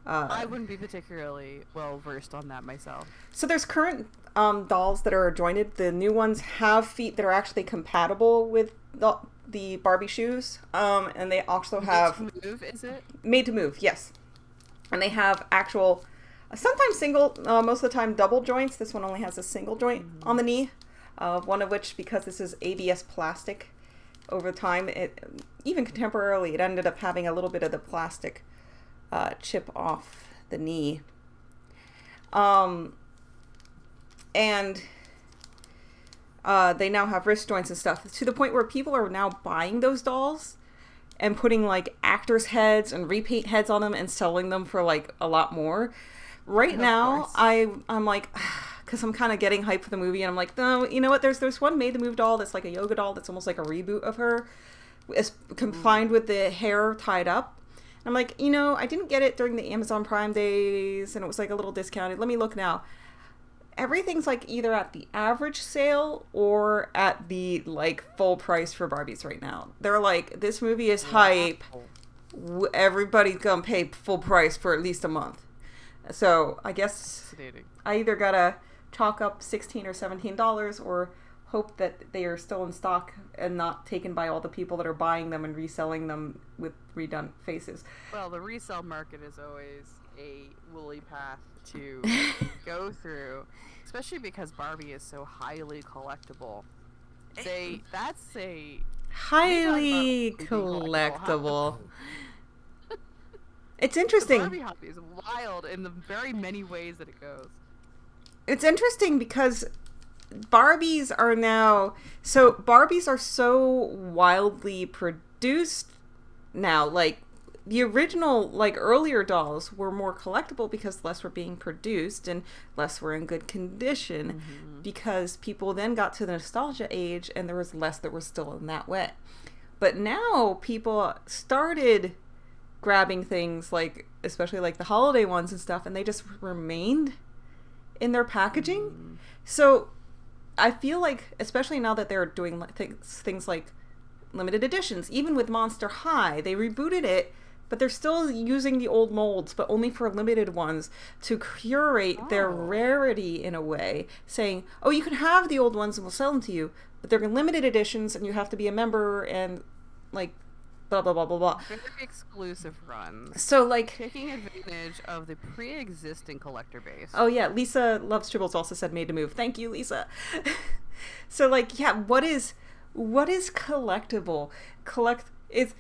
wouldn't be particularly well versed on that myself. So there's current dolls that are jointed. The new ones have feet that are actually compatible with the Barbie shoes. And they also have... Made to Move, is it? Made to Move, yes. And they have actual, sometimes single, most of the time double joints. This one only has a single joint on the knee. One of which, because this is ABS plastic, over time, even contemporarily, it ended up having a little bit of the plastic chip off the knee. And they now have wrist joints and stuff, to the point where people are now buying those dolls and putting like actors' heads and repaint heads on them and selling them for like a lot more. Right now, I'm like, because I'm kind of getting hyped for the movie, and I'm like, no, you know what? There's one Made to Move doll that's like a yoga doll that's almost like a reboot of her, is confined with the hair tied up. And I'm like, you know, I didn't get it during the Amazon Prime days, and it was like a little discounted. Let me look now. Everything's like either at the average sale or at the like full price for Barbies right now. They're like, this movie is hype. Everybody's gonna pay full price for at least a month. So I guess I either gotta chalk up $16 or $17 or hope that they are still in stock and not taken by all the people that are buying them and reselling them with redone faces. Well, the resale market is always a woolly path to go through, especially because Barbie is so highly collectible. That's a highly collectible. It's interesting. The Barbie hobby is wild in the very many ways that it goes. It's interesting because Barbies are so wildly produced now. Like the original, like earlier dolls were more collectible because less were being produced and less were in good condition, because people then got to the nostalgia age and there was less that were still in that way. But now people started grabbing things like, especially like the holiday ones and stuff, and they just remained in their packaging. So I feel like, especially now that they're doing things like limited editions, even with Monster High, they rebooted it, but they're still using the old molds, but only for limited ones, to curate their rarity in a way, saying, oh, you can have the old ones and we'll sell them to you, but they're limited editions and you have to be a member and like blah blah blah blah blah. Very exclusive runs. So like taking advantage of the pre-existing collector base. Oh yeah, Lisa Loves Tribbles also said Made to Move. Thank you, Lisa. So like, yeah, what is collectible? It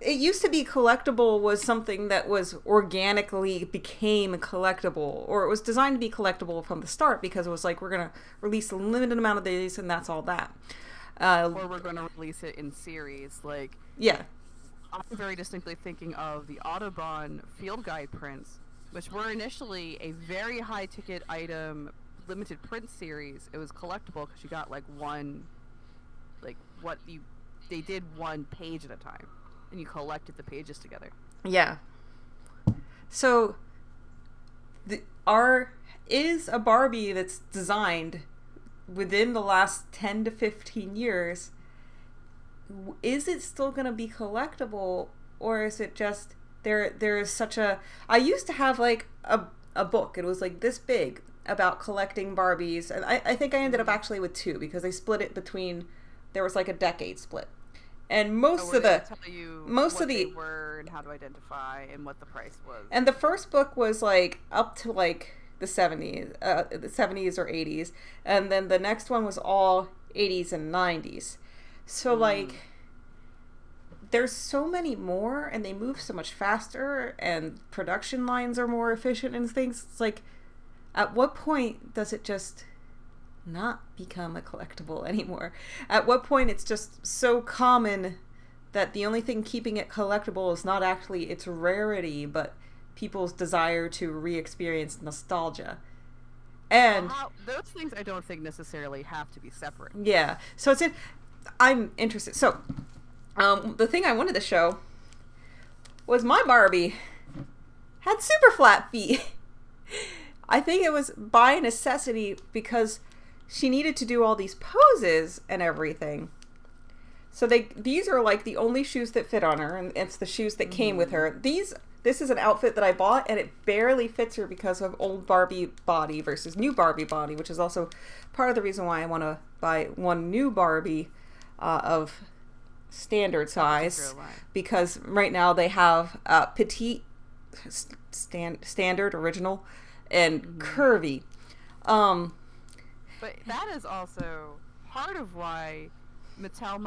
used to be collectible was something that was organically became collectible, or it was designed to be collectible from the start because it was like, we're gonna release a limited amount of these and that's all that. Or we're going to release it in series. Like, yeah, I'm very distinctly thinking of the Audubon Field Guide prints, which were initially a very high ticket item limited print series. It was collectible because you got like one, like they did one page at a time, and you collected the pages together. Yeah. So, is a Barbie that's designed within the last 10 to 15 years, is it still going to be collectible, or is it just there is such a... I used to have like a book, it was like this big, about collecting Barbies, and I think I ended up actually with 2 because they split it between, there was like a decade split, and most of the they were and how to identify and what the price was. And the first book was like up to like the 70s or 80s, and then the next one was all 80s and 90s. So like, there's so many more, and they move so much faster, and production lines are more efficient and things. It's like, at what point does it just not become a collectible anymore? At what point it's just so common that the only thing keeping it collectible is not actually its rarity, but people's desire to re-experience nostalgia. And those things I don't think necessarily have to be separate. Yeah. So I'm interested. So the thing I wanted to show was my Barbie had super flat feet. I think it was by necessity because she needed to do all these poses and everything. So these are like the only shoes that fit on her, and it's the shoes that came with her. This is an outfit that I bought, and it barely fits her because of old Barbie body versus new Barbie body, which is also part of the reason why I want to buy one new Barbie of standard size, because right now they have petite, standard, original, and curvy. But that is also part of why Mattel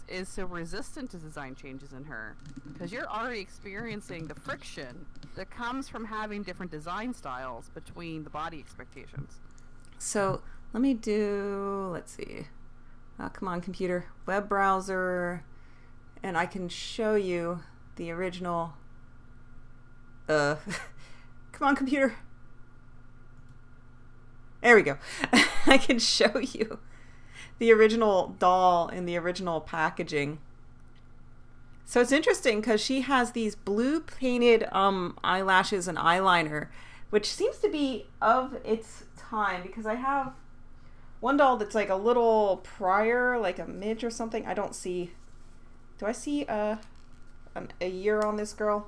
is so resistant to design changes in her, because you're already experiencing the friction that comes from having different design styles between the body expectations. So let me do, let's see, come on computer, web browser, and I can show you the original, come on computer, there we go. I can show you the original doll in the original packaging. So it's interesting because she has these blue painted eyelashes and eyeliner, which seems to be of its time, because I have one doll that's like a little prior, like a midge or something. I don't see. Do I see a year on this girl?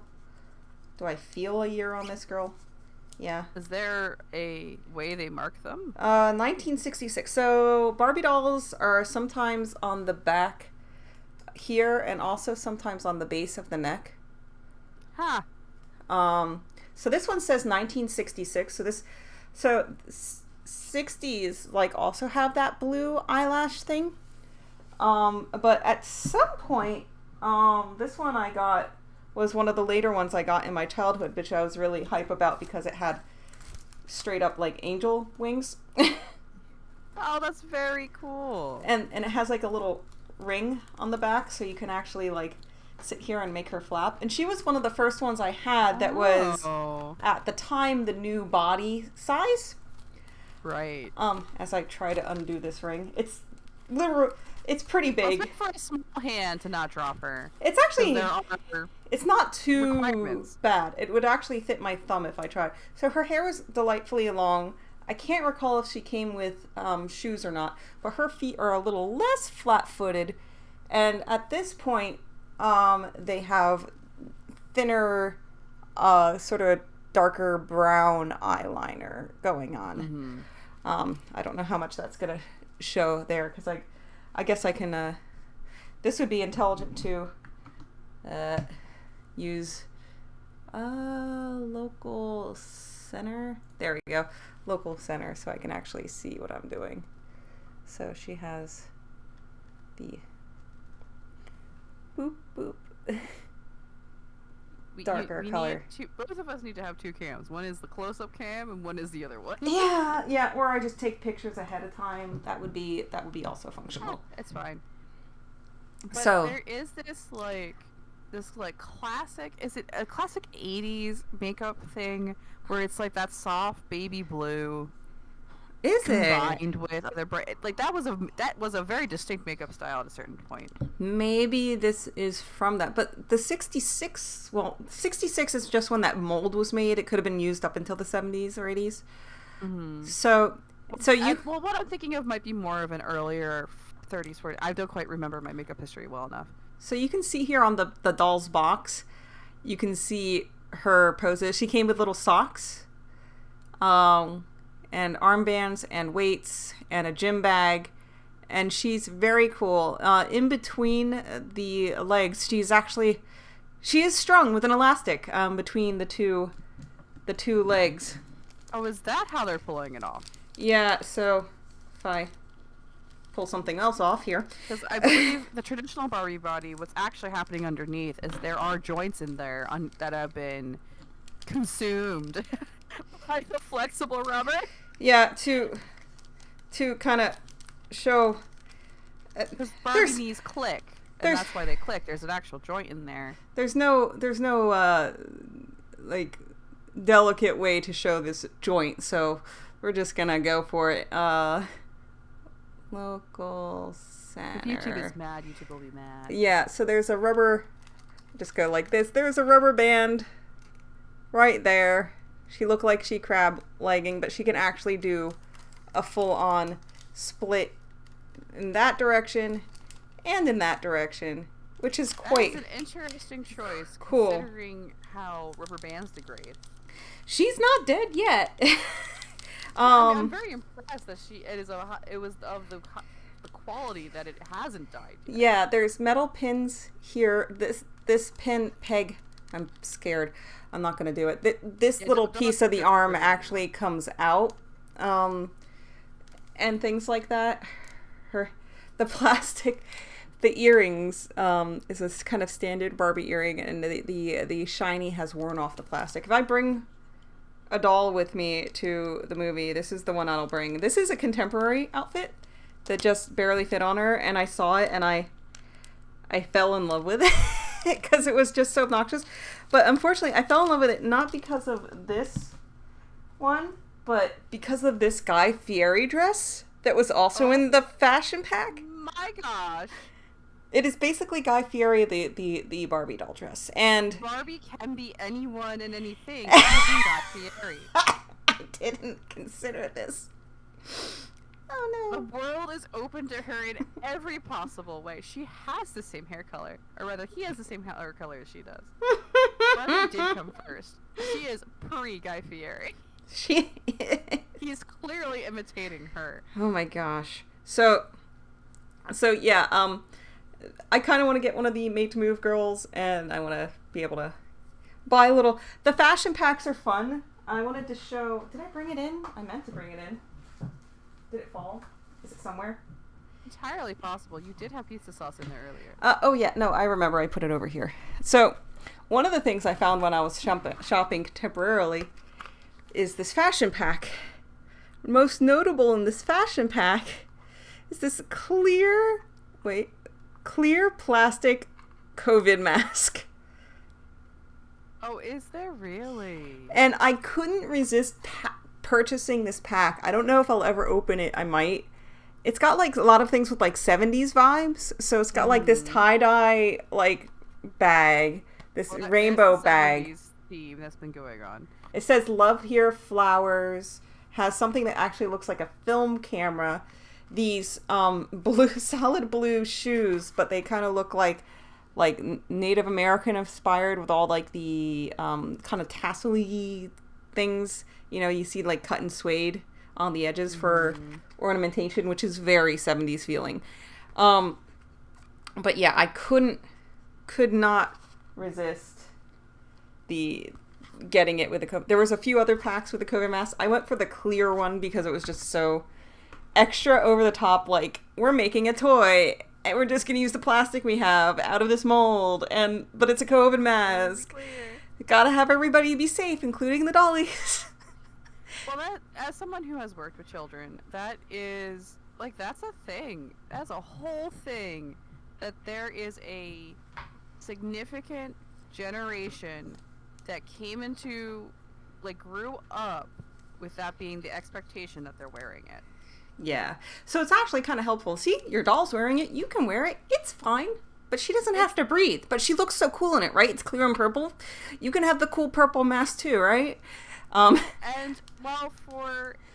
Do I feel a year on this girl? Yeah. Is there a way they mark them? 1966. So Barbie dolls are sometimes on the back here and also sometimes on the base of the neck. Huh. So this one says 1966. So 60s like also have that blue eyelash thing. But at some point, this one I got was one of the later ones I got in my childhood, which I was really hype about because it had straight up like angel wings. Oh, that's very cool. And it has like a little ring on the back, so you can actually like sit here and make her flap. And she was one of the first ones I had that was at the time the new body size. Right. As I try to undo this ring, it's literal. It's pretty big. Well, it's for a small hand to not drop her. It's actually, it's not too bad. It would actually fit my thumb if I tried. So her hair was delightfully long. I can't recall if she came with shoes or not, but her feet are a little less flat-footed. And at this point, they have thinner, sort of darker brown eyeliner going on. I don't know how much that's going to show there, because I guess I can, this would be intelligent to use local center. There we go. Local center, so I can actually see what I'm doing. So she has the boop boop darker color. Both of us need to have two cams. One is the close-up cam, and one is the other one. Yeah. Or I just take pictures ahead of time. That would be also functional. It's fine. But so there is this classic. Is it a classic '80s makeup thing where it's like that soft baby blue? Is combined with other like that was a very distinct makeup style at a certain point. Maybe this is from that, but the 66 is just when that mold was made. It could have been used up until the 70s or 80s. So what I'm thinking of might be more of an earlier 30s 40s. I don't quite remember my makeup history well enough. So you can see here on the doll's box, you can see her poses. She came with little socks, and armbands and weights and a gym bag, and she's very cool. In between the legs, she is strung with an elastic between the two legs. Oh, is that how they're pulling it off? Yeah. So if I pull something else off here, because I believe the traditional Barbie body, what's actually happening underneath is there are joints in there that have been consumed by the flexible rubber. Yeah, to kind of show. Because Barbie knees click, and that's why they click. There's an actual joint in there. There's no like delicate way to show this joint, so we're just gonna go for it. Local center. If YouTube is mad, YouTube will be mad. Yeah, so there's a rubber Just go like this. There's a rubber band right there. She looked like she crab legging, but she can actually do a full-on split in that direction and in that direction, which is quite That's an interesting choice, cool. considering how rubber bands degrade. She's not dead yet. I'm very impressed that it was of the quality that it hasn't died yet. Yeah, there's metal pins here. This pin peg, I'm scared. I'm not gonna do it. This little piece of the arm actually comes out, and things like that. The plastic, the earrings is this kind of standard Barbie earring, and the shiny has worn off the plastic. If I bring a doll with me to the movie, this is the one I'll bring. This is a contemporary outfit that just barely fit on her, and I saw it and I fell in love with it because it was just so obnoxious. But unfortunately, I fell in love with it not because of this one, but because of this Guy Fieri dress that was also in the fashion pack. My gosh. It is basically Guy Fieri, the Barbie doll dress. And Barbie can be anyone and anything, even Guy Fieri. I didn't consider this. Oh no. The world is open to her in every possible way. She has the same hair color. Or rather, he has the same hair color as she does. Barbie did come first. She is pre-Guy Fieri. She He's clearly imitating her. Oh my gosh. So yeah, I kind of want to get one of the Made to Move girls, and I want to be able to buy the fashion packs are fun. I wanted to show, did I bring it in? I meant to bring it in. Did it fall? Is it somewhere? Entirely possible. You did have pizza sauce in there earlier. Oh yeah, no, I remember I put it over here. So, one of the things I found when I was shopping temporarily is this fashion pack. Most notable in this fashion pack is this clear plastic COVID mask. Oh, is there really? And I couldn't resist purchasing this pack. I don't know if I'll ever open it. I might. It's got like a lot of things with like 70s vibes. So it's got like this tie-dye like bag, this rainbow bag. 70s theme that's been going on. It says love here flowers, has something that actually looks like a film camera. These solid blue shoes, but they kind of look like Native American inspired with all like the kind of tassel-y things. You know, you see like cut and suede on the edges for ornamentation, which is very 70s feeling. But yeah, I could not resist getting it with the COVID. There was a few other packs with the COVID mask. I went for the clear one because it was just so extra over the top, like, we're making a toy and we're just gonna use the plastic we have out of this mold, but it's a COVID mask. Gotta have everybody be safe, including the dollies. Well, as someone who has worked with children, that is, like, that's a thing. That's a whole thing. That there is a significant generation that came into, like, grew up with that being the expectation that they're wearing it. Yeah. So it's actually kind of helpful. See, your doll's wearing it. You can wear it. It's fine. But she doesn't have to breathe. But she looks so cool in it, right? It's clear and purple. You can have the cool purple mask too, right? And, well,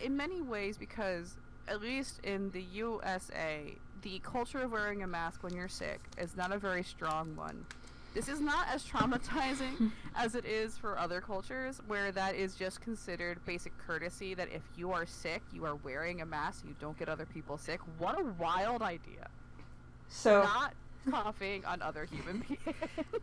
in many ways, because at least in the USA, the culture of wearing a mask when you're sick is not a very strong one. This is not as traumatizing as it is for other cultures, where that is just considered basic courtesy, that if you are sick, you are wearing a mask so you don't get other people sick. What a wild idea. So Not coughing on other human beings.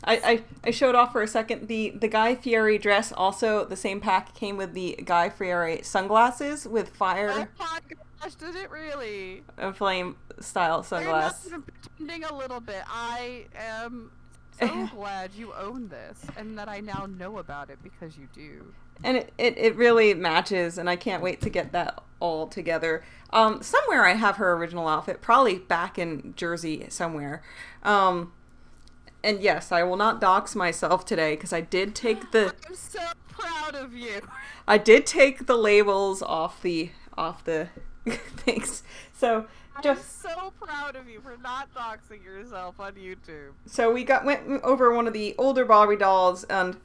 I showed off for a second. The Guy Fieri dress, also the same pack came with the Guy Fieri sunglasses with fire Oh my gosh, did it really? and flame style sunglasses. I'm not even pretending a little bit. I am so glad you own this, and that I now know about it because you do. And it really matches, and I can't wait to get that all together. Somewhere I have her original outfit, probably back in Jersey somewhere. And yes, I will not dox myself today because I did take I'm so proud of you. I did take the labels off the things. So I'm so proud of you for not doxing yourself on YouTube. So we went over one of the older Barbie dolls, and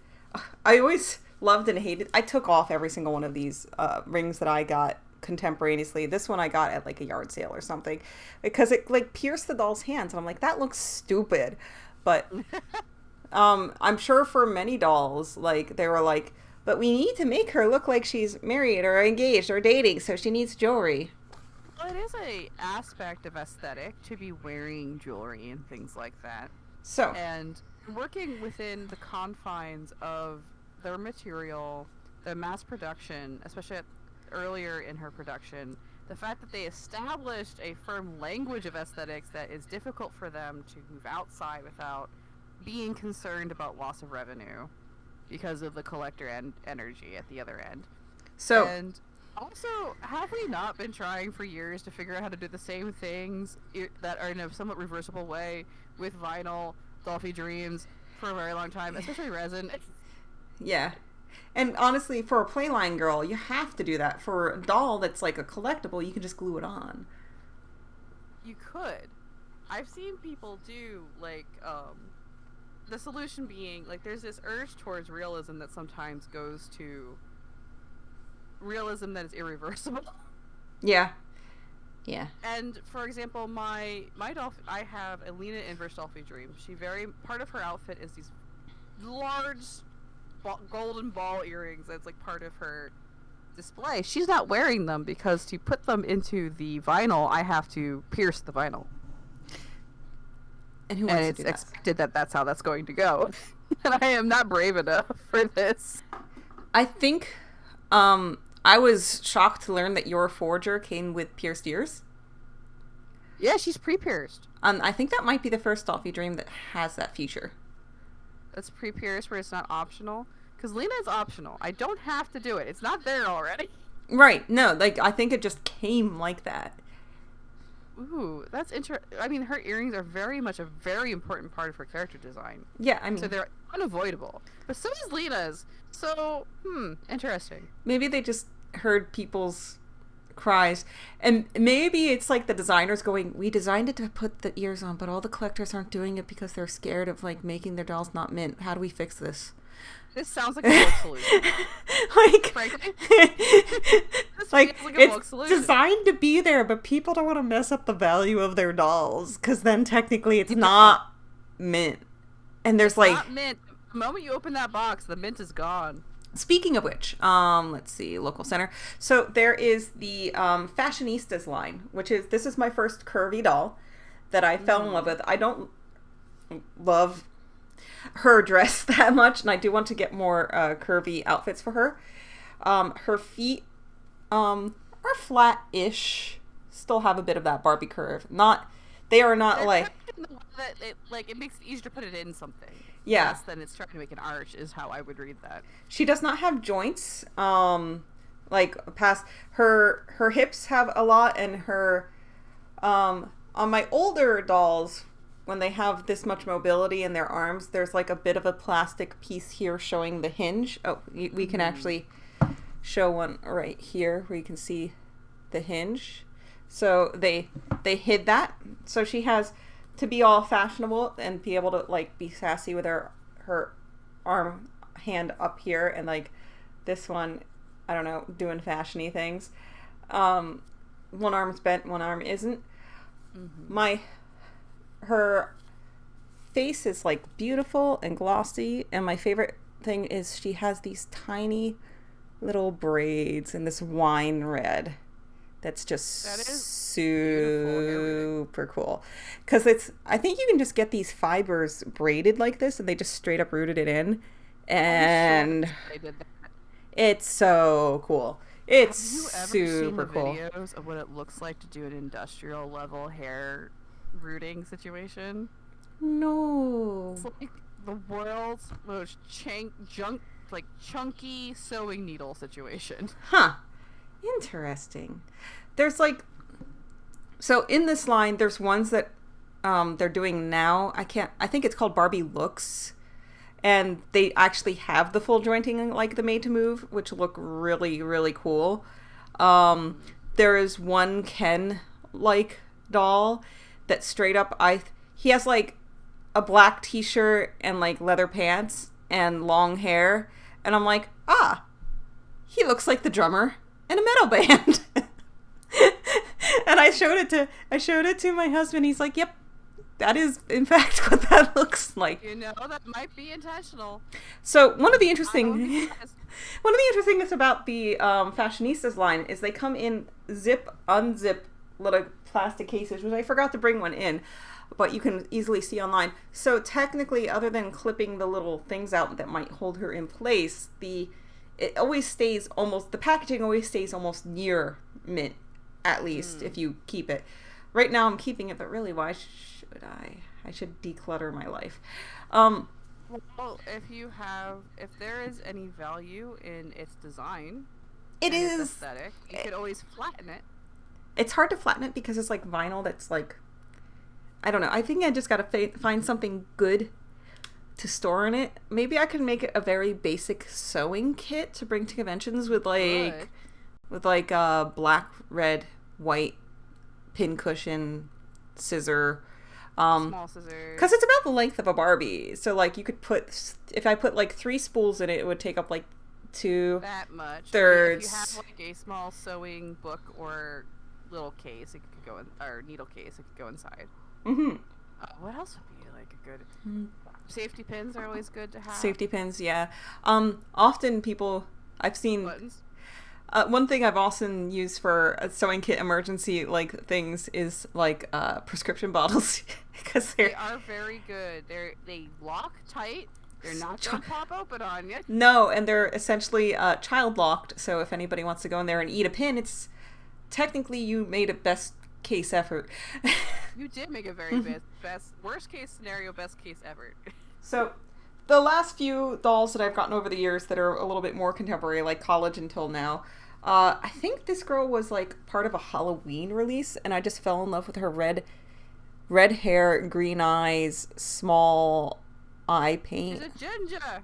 I always loved and hated. I took off every single one of these rings that I got contemporaneously. This one I got at like a yard sale or something because it like pierced the doll's hands. And I'm like, that looks stupid. But I'm sure for many dolls, like they were like, but we need to make her look like she's married or engaged or dating, so she needs jewelry. Well, it is a aspect of aesthetic to be wearing jewelry and things like that. So, And working within the confines of their material, the mass production, especially earlier in her production, the fact that they established a firm language of aesthetics that is difficult for them to move outside without being concerned about loss of revenue because of the collector energy at the other end. so And also, have we not been trying for years to figure out how to do the same things that are in a somewhat reversible way with vinyl, Dolphy Dreams for a very long time, especially resin? yeah. And honestly, for a Playline girl, you have to do that. For a doll that's like a collectible, you can just glue it on. You could. I've seen people do, like, the solution being, like, there's this urge towards realism that sometimes goes to realism that is irreversible. Yeah. Yeah. And, for example, my dolphin, I have a Lena inverse Dolphy Dream. Part of her outfit is these large golden ball earrings that's, like, part of her display. She's not wearing them because to put them into the vinyl, I have to pierce the vinyl. And who wants And to it's do that? expected that that's how that's going to go. And I am not brave enough for this. I think I was shocked to learn that your forger came with pierced ears. Yeah, she's pre-pierced. I think that might be the first Dolphy Dream that has that feature. That's pre-pierced where it's not optional. Because Lena is optional. I don't have to do it. It's not there already. Right. No, like, I think it just came like that. Ooh, that's interesting. I mean, her earrings are very much a very important part of her character design. Yeah, I mean, So they're unavoidable. But so is Lena's. So, interesting. maybe they just heard people's cries. And maybe it's like the designers going, we designed it to put the ears on, but all the collectors aren't doing it because they're scared of, like, making their dolls not mint. How do we fix this? This sounds like a woke solution. Like, Frankly. This like feels like a woke it's solution. designed to be there, but people don't want to mess up the value of their dolls because then technically it's not mint. And there's like, Not mint. The moment you open that box, the mint is gone. speaking of which, let's see, local center. So there is the Fashionistas line, this is my first curvy doll that I fell in love with. I don't love her dress that much, and I do want to get more curvy outfits for her. Her feet are flat-ish, still have a bit of that Barbie curve. They are not like... It makes it easier to put it in something. Yeah. Less than it's trying to make an arch is how I would read that. She does not have joints. Past her hips have a lot, and her on my older dolls, when they have this much mobility in their arms, there's like a bit of a plastic piece here showing the hinge. Oh, we can actually show one right here where you can see the hinge. So they hid that. So she has to be all fashionable and be able to like be sassy with her hand up here, and like this one, I don't know, doing fashiony things. One arm's bent, one arm isn't. Her face is like beautiful and glossy, and my favorite thing is she has these tiny little braids in this wine red that's just super cool, because I think you can just get these fibers braided like this and they just straight up rooted it in, and They did that. it's so cool. It's Have you ever super seen the cool. videos of what it looks like to do an industrial level hair rooting situation? No. It's like the world's most chunky sewing needle situation. Huh. Interesting. There's like, so in this line, there's ones that they're doing now. I think it's called Barbie Looks. And they actually have the full jointing like the Made to Move, which look really, really cool. There is one Ken like doll that straight up he has like a black t-shirt and like leather pants and long hair, and I'm like, he looks like the drummer in a metal band. And I showed it to my husband. He's like, yep, that is in fact what that looks like. You know, that might be intentional. So one of the interesting things about the Fashionistas line is they come in zip, unzip little plastic cases, which I forgot to bring one in, but you can easily see online. So technically, other than clipping the little things out that might hold her in place, the packaging always stays almost near mint, at least if you keep it. Right now I'm keeping it, but really, why should I? I should declutter my life. Well, if there is any value in its design, its aesthetic, you could always flatten it. It's hard to flatten it because it's like vinyl that's like, I don't know. I think I just gotta find something good to store in it. Maybe I can make it a very basic sewing kit to bring to conventions with black, red, white pin cushion, scissor. Small scissors. Because it's about the length of a Barbie. So like you could if I put like 3 spools in it, it would take up like 2 that much. thirds. If you have like a small sewing book or little case, it could go in, or needle case, it could go inside. Mm-hmm. What else would be like a good safety pins are always good to have. Safety pins, yeah. Often people I've seen Buttons. One thing I've often used for a sewing kit emergency like things is like prescription bottles because they are very good. They lock tight. They're not going to pop open on you. No, and they're essentially child locked. So if anybody wants to go in there and eat a pin, it's technically you made a best case effort. You did make a very best worst case scenario, best case effort. So the last few dolls that I've gotten over the years that are a little bit more contemporary, like college until now, I think this girl was like part of a Halloween release, and I just fell in love with her red hair, green eyes, small eye paint. She's a ginger.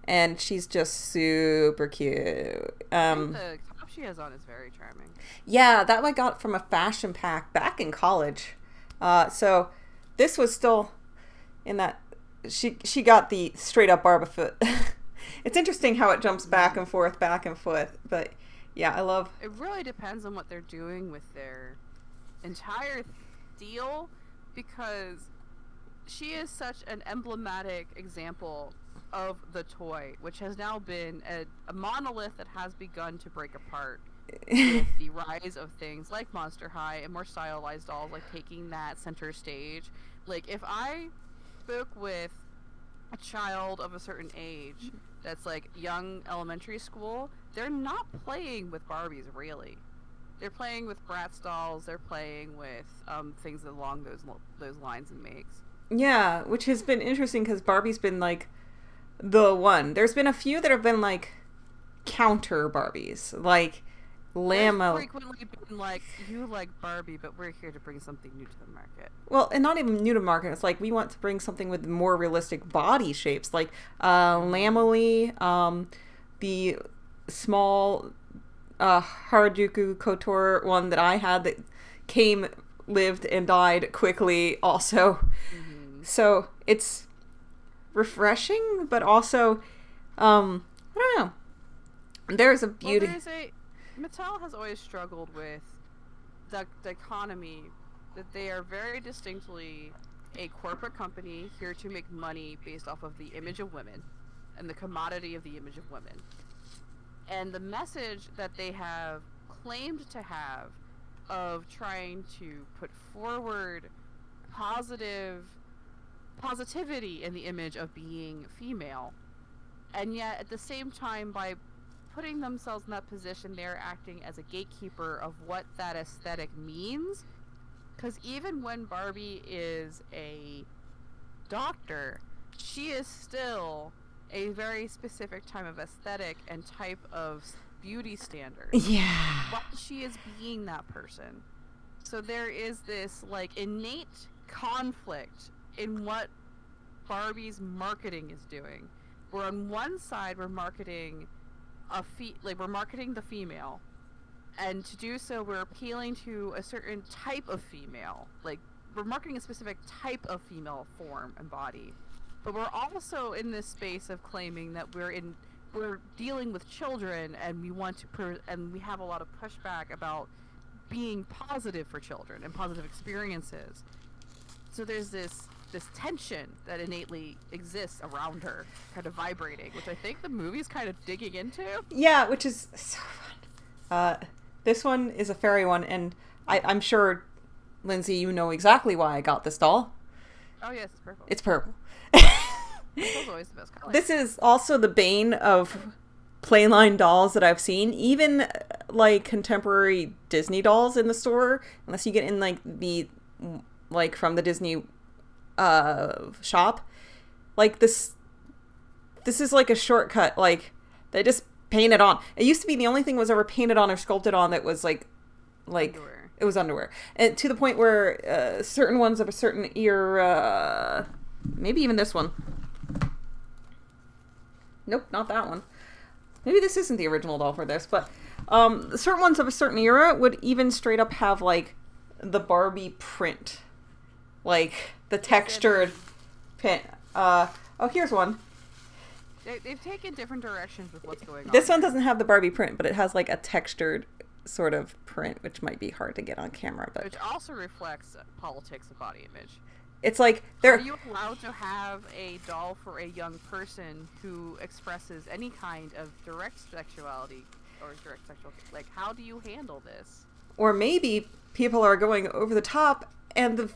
And she's just super cute. The top she has on is very charming. Yeah, that I got from a fashion pack back in college. So this was still in that. She got the straight up Barba foot. It's interesting how it jumps back and forth, but yeah, I love. It really depends on what they're doing with their entire deal, because she is such an emblematic example of the toy, which has now been a monolith that has begun to break apart with the rise of things like Monster High and more stylized dolls, like taking that center stage. Like, if I spoke with a child of a certain age that's like young elementary school, they're not playing with Barbies, really. They're playing with Bratz dolls. They're playing with things along those lines and makes. Yeah, which has been interesting because Barbie's been like the one. There's been a few that have been like counter Barbies, like Lamo. Frequently been like, you like Barbie, but we're here to bring something new to the market. Well, and not even new to market. It's like we want to bring something with more realistic body shapes, like Lamely, the small Harajuku Couture one that I had that lived and died quickly also. Mm-hmm. So it's refreshing, but also I don't know. There's a beauty. Well, Mattel has always struggled with the dichotomy that they are very distinctly a corporate company here to make money based off of the image of women and the commodity of the image of women. And the message that they have claimed to have of trying to put forward positivity in the image of being female, and yet at the same time, by putting themselves in that position, they're acting as a gatekeeper of what that aesthetic means. Because even when Barbie is a doctor, she is still a very specific type of aesthetic and type of beauty standard. Yeah. But she is being that person. So there is this like innate conflict in what Barbie's marketing is doing. Where on one side we're marketing we're marketing the female, And to do so, we're appealing to a certain type of female. Like, we're marketing a specific type of female form and body. But we're also in this space of claiming that we're dealing with children, and we want to and we have a lot of pushback about being positive for children and positive experiences. So there's this tension that innately exists around her, kind of vibrating, which I think the movie's kind of digging into. Yeah, which is so fun. This one is a fairy one, and I'm sure, Lindsay, you know exactly why I got this doll. Oh yes, it's purple. It's purple. Purple's always the best color. This is also the bane of playline dolls that I've seen. Even like contemporary Disney dolls in the store, unless you get in like from the Disney shop, like this is like a shortcut. Like they just paint it on. It used to be the only thing was ever painted on or sculpted on that was like underwear. It was underwear, and to the point where certain ones of a certain era, maybe even this one. Nope, not that one. Maybe this isn't the original doll for this, but certain ones of a certain era would even straight up have like the Barbie print, like the textured print. Here's one. They've taken different directions with what's going on. This one doesn't have the Barbie print, but it has like a textured sort of print, which might be hard to get on camera. But which also reflects politics of body image. It's like Are you allowed to have a doll for a young person who expresses any kind of direct sexuality or direct sexual? Like, how do you handle this? Or maybe people are going over the top, and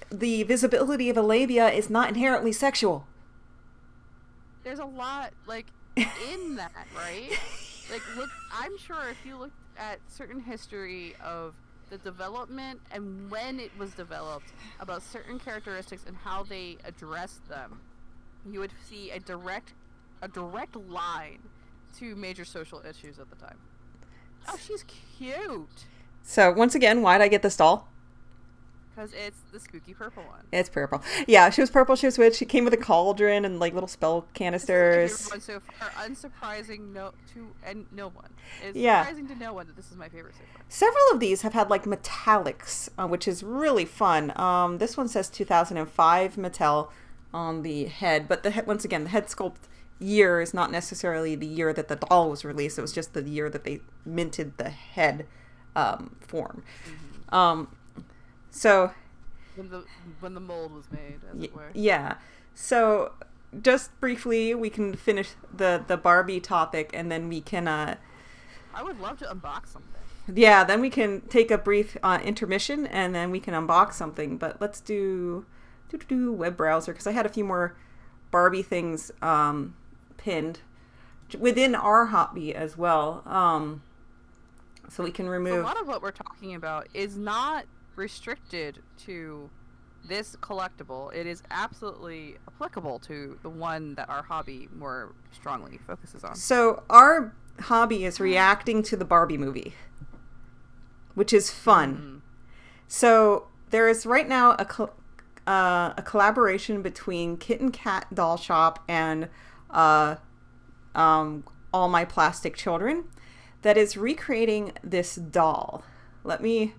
the visibility of a labia is not inherently sexual. There's a lot like in that, right? Like, look, I'm sure if you look at certain history of the development and when it was developed about certain characteristics and how they addressed them, you would see a direct line to major social issues at the time. Oh, she's cute. So once again, why'd I get this doll? Because it's the spooky purple one. It's purple. Yeah, she was purple. She was witch. She came with a cauldron and like little spell canisters. This is my favorite one so far. Unsurprising no one. It's Yeah. surprising to no one that this is my favorite so far. Several of these have had like metallics, which is really fun. This one says 2005 Mattel on the head, but once again, the head sculpt year is not necessarily the year that the doll was released. It was just the year that they minted the head form. Mm-hmm. So when the mold was made, as it were. Yeah. So just briefly, we can finish the Barbie topic, and then we can I would love to unbox something. yeah, then we can take a brief intermission, and then we can unbox something. But let's do web browser, because I had a few more Barbie things pinned within our hobby as well. So we can remove. So a lot of what we're talking about is not restricted to this collectible. It is absolutely applicable to the one that our hobby more strongly focuses on. So our hobby is reacting to the Barbie movie, which is fun. Mm-hmm. So there is right now a collaboration between KitNKat Doll Shop and All My Plastic Children that is recreating this doll. Let me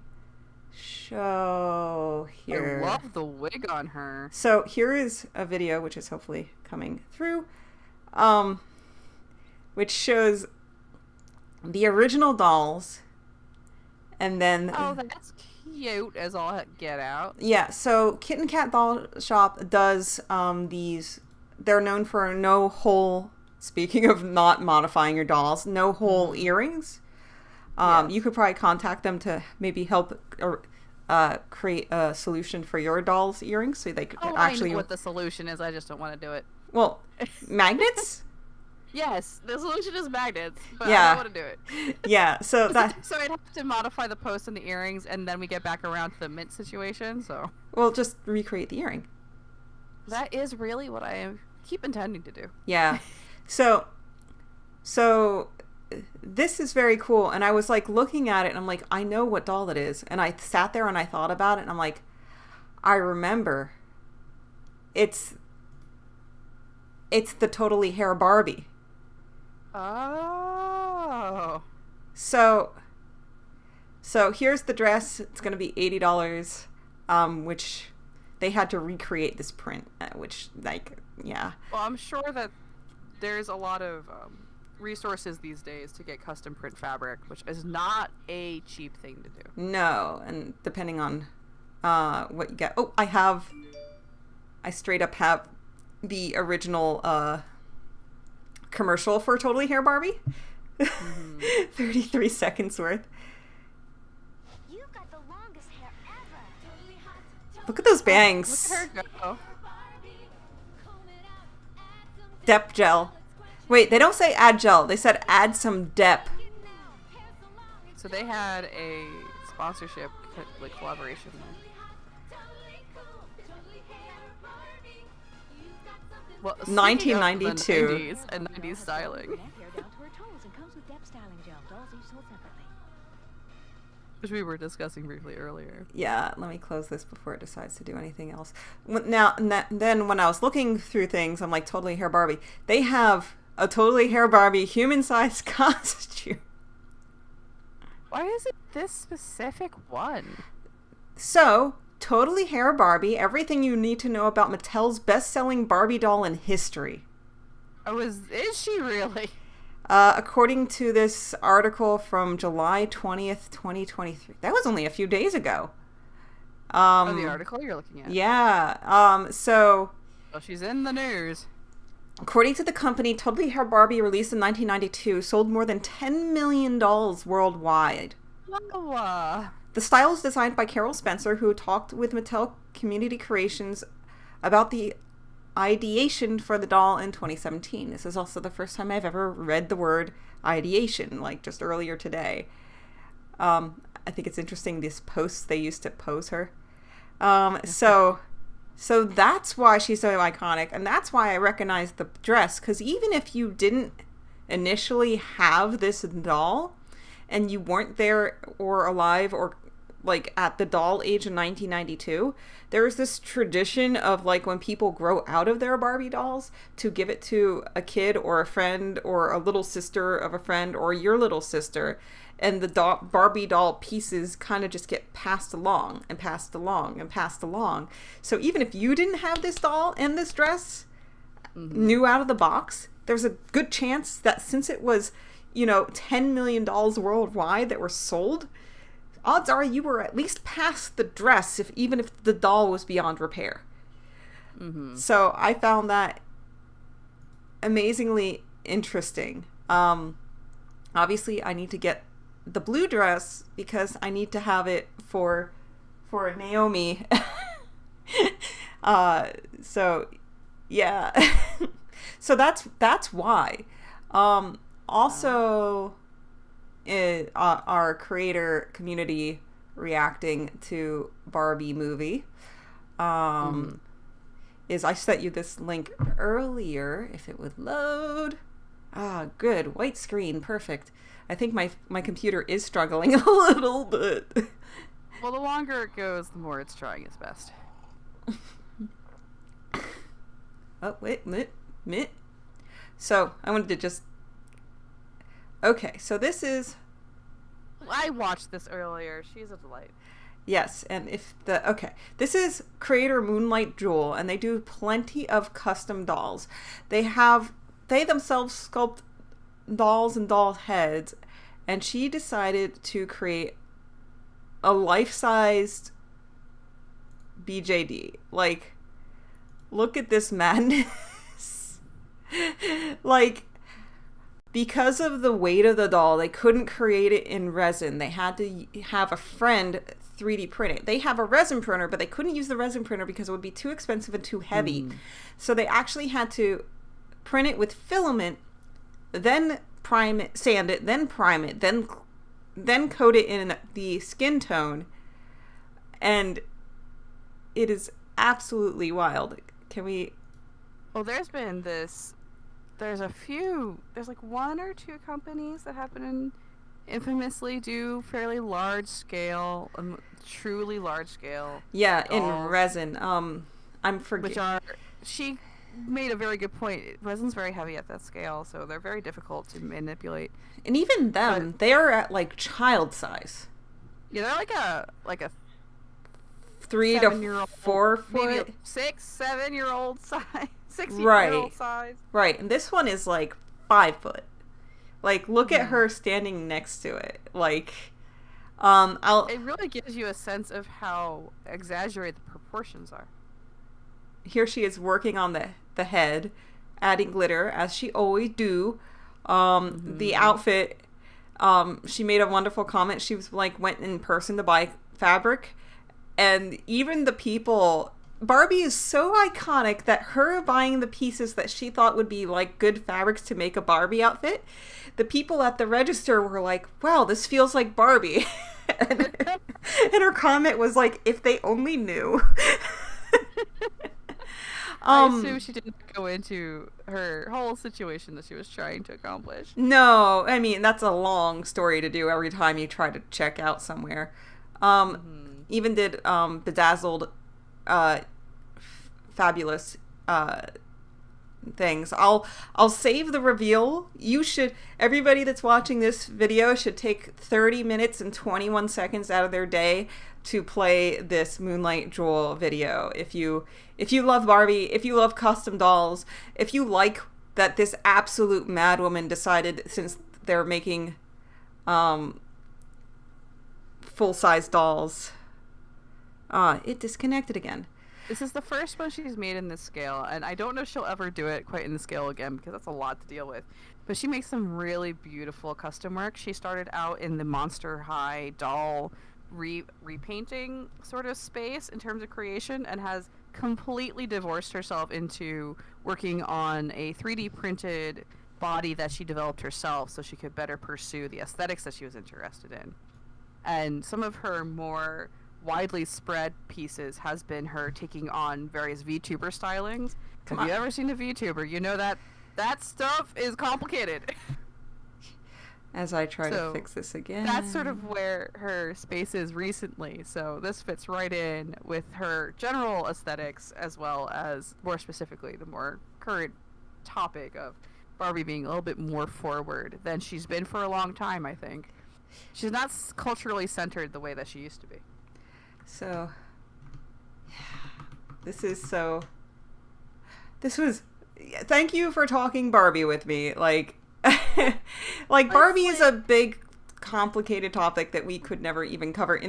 show here. I love the wig on her. So here is a video, which is hopefully coming through, which shows the original dolls, and then Oh, that's cute as all get out. yeah. So KitNKat Doll Shop does these. They're known for no hole. Speaking of not modifying your dolls, no hole earrings. Yes. You could probably contact them to maybe help create a solution for your doll's earrings, so they could actually. I know what the solution is. I just don't want to do it. Well, magnets. Yes, the solution is magnets, but Yeah. I don't want to do it. Yeah. So that. So I'd have to modify the post and the earrings, and then we get back around to the mint situation. So Well, just recreate the earring. that is really what I keep intending to do. Yeah. So this is very cool, and I was like looking at it and I'm like, I know what doll it is, and I sat there and I thought about it and I'm like, I remember. It's the Totally Hair Barbie. Oh. So So here's the dress. It's going to be $80, which they had to recreate this print, which, like, yeah. Well, I'm sure that there's a lot of resources these days to get custom print fabric, which is not a cheap thing to do. No, and depending on what you get. Oh, I straight up have the original commercial for Totally Hair Barbie. 33 seconds worth. You've got the longest hair ever. Look at those bangs. Look at her go. Dep gel. Wait, they don't say add gel. They said add some dep. So they had a sponsorship, like collaboration. Well, speaking of 1992. the 90s and 90s styling, Hair down to her toes and comes with depth styling gel. Dolls each sold separately. which we were discussing briefly earlier. Yeah, let me close this before it decides to do anything else. Then when I was looking through things, I'm like, Totally Hair Barbie. They have a Totally Hair Barbie human-sized costume. Why is it this specific one? So, Totally Hair Barbie, everything you need to know about Mattel's best-selling Barbie doll in history. Oh, is she really? According to this article from July 20th, 2023. That was only a few days ago. The article you're looking at. Yeah. So... Oh, she's in the news. According to the company, Totally Hair Barbie, released in 1992, sold more than $10 million worldwide. Oh, The style is designed by Carol Spencer, who talked with Mattel Community Creations about the ideation for the doll in 2017. This is also the first time I've ever read the word ideation, like just earlier today. I think it's interesting, these posts they used to pose her. So that's why she's so iconic, and that's why I recognize the dress, because even if you didn't initially have this doll, and you weren't there or alive or like at the doll age in 1992, there's this tradition of like when people grow out of their Barbie dolls to give it to a kid or a friend or a little sister of a friend or your little sister, and the Barbie doll pieces kind of just get passed along and passed along and passed along. So even if you didn't have this doll and this dress new out of the box, there's a good chance that since it was, $10 million worldwide that were sold, odds are you were at least past the dress, even if the doll was beyond repair. Mm-hmm. So I found that amazingly interesting. Obviously, I need to get the blue dress because I need to have it for Naomi. So yeah. So that's why. Also, our creator community reacting to Barbie movie is, I sent you this link earlier, if it would load. Good, white screen, perfect. I think my computer is struggling a little bit. Well, the longer it goes, the more it's trying its best. Oh, wait. So, I wanted to just... Okay, so this is... I watched this earlier. She's a delight. Yes, and this is creator Moonlight Jewel, and they do plenty of custom dolls. They themselves sculpt dolls and doll heads, and she decided to create a life-sized BJD. Like, look at this madness. Like, because of the weight of the doll, they couldn't create it in resin. They had to have a friend 3D print it. They have a resin printer, but they couldn't use the resin printer because it would be too expensive and too heavy. So they actually had to print it with filament, then prime it, sand it, then prime it, then coat it in the skin tone. And it is absolutely wild. Can we... Well, there's like one or two companies that have been infamously do fairly large scale, truly large scale. Yeah, dolls, in resin. I'm forgetting. She made a very good point. Resin's very heavy at that scale, so they're very difficult to manipulate. And even them, they are at like child size. Yeah, they're like a 3 to 7-year-old, 4 maybe a foot. 6-7-year-old size, 6-year-old Right. size. Right. And this one is like 5 foot. Like, look at Mm-hmm. her standing next to it. Like, It really gives you a sense of how exaggerated the proportions are. here she is working on the head, adding glitter, as she always do. The outfit, she made a wonderful comment. She was like, went in person to buy fabric, and even the people, Barbie is so iconic that her buying the pieces that she thought would be like good fabrics to make a Barbie outfit, the people at the register were like, wow, this feels like Barbie. and her comment was like, if they only knew. I assume she didn't go into her whole situation that she was trying to accomplish. No, I mean, that's a long story to do every time you try to check out somewhere. Even did bedazzled, fabulous things. I'll save the reveal. You should, everybody that's watching this video should take 30 minutes and 21 seconds out of their day to play this Moonlight Jewel video. If you love Barbie, if you love custom dolls, if you like that this absolute madwoman decided, since they're making full-size dolls, it disconnected again. This is the first one she's made in this scale, and I don't know if she'll ever do it quite in the scale again because that's a lot to deal with. But she makes some really beautiful custom work. She started out in the Monster High doll repainting sort of space in terms of creation, and has completely divorced herself into working on a 3D printed body that she developed herself so she could better pursue the aesthetics that she was interested in. And some of her more widely spread pieces has been her taking on various VTuber stylings. If you ever seen a VTuber, you know that stuff is complicated. As I try to fix this again. That's sort of where her space is recently. So this fits right in with her general aesthetics, as well as, more specifically, the more current topic of Barbie being a little bit more forward than she's been for a long time, I think. She's not culturally centered the way that she used to be. So, this was, thank you for talking Barbie with me. Like Barbie is a big, complicated topic that we could never even cover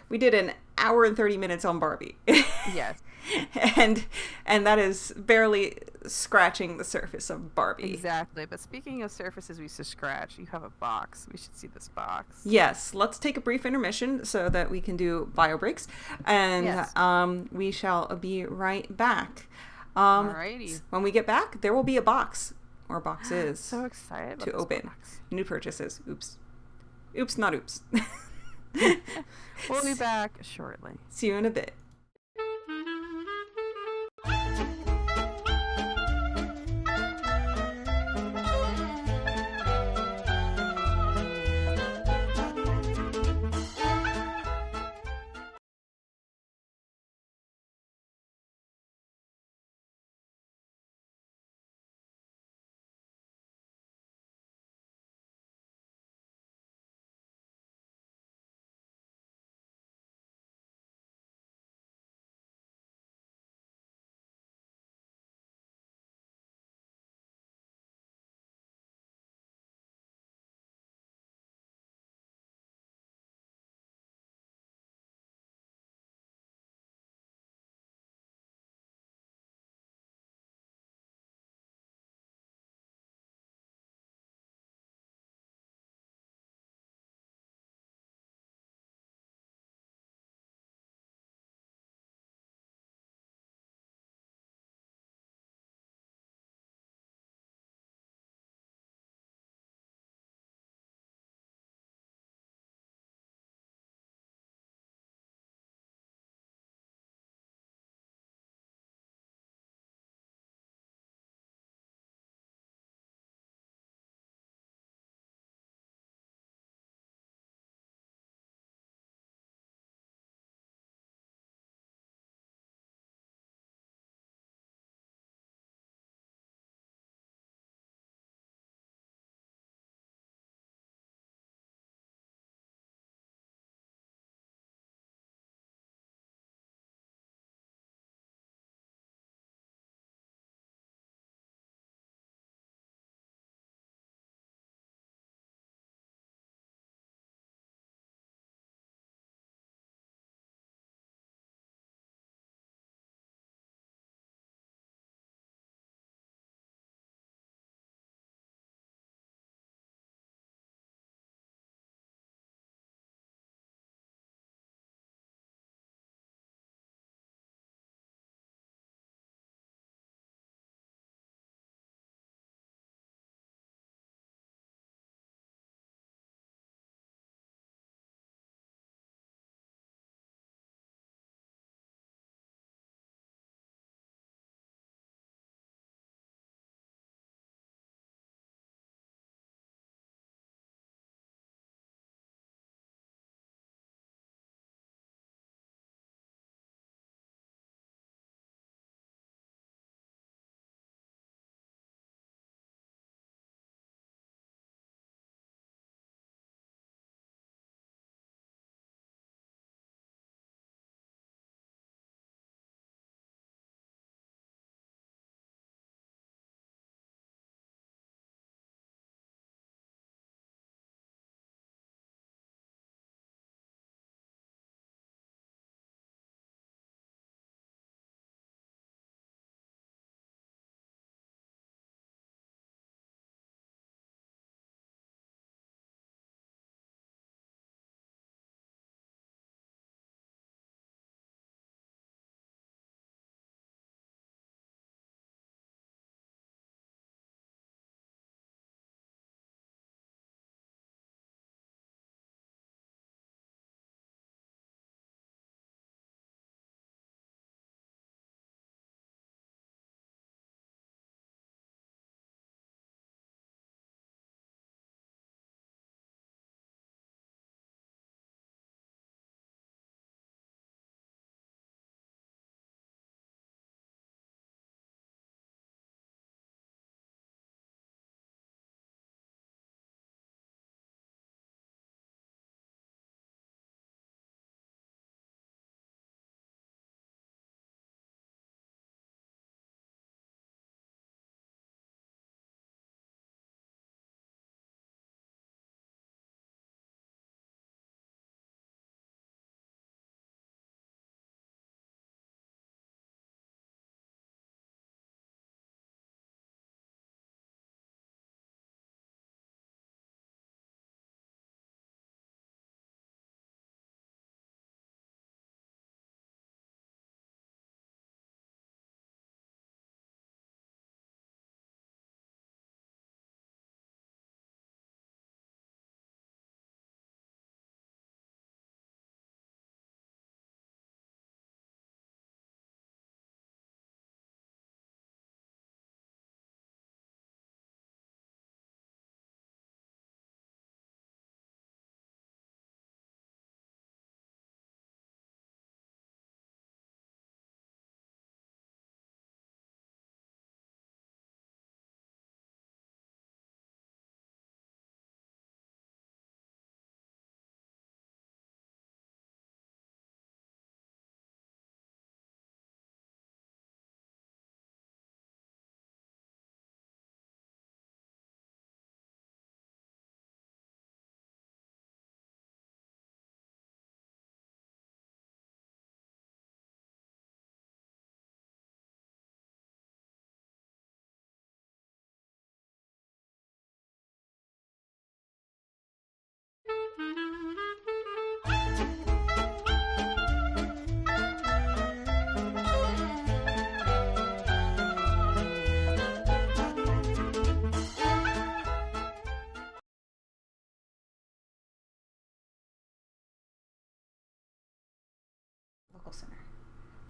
we did an hour and 30 minutes on Barbie. Yes. and that is barely scratching the surface of Barbie. Exactly. But speaking of surfaces we used to scratch, you have a box. We should see this box. Yes. Let's take a brief intermission so that we can do bio breaks. And yes. We shall be right back. Alrighty. When we get back, there will be a box or boxes so excited to open. Box. New purchases. Oops, not oops. We'll be back shortly. See you in a bit.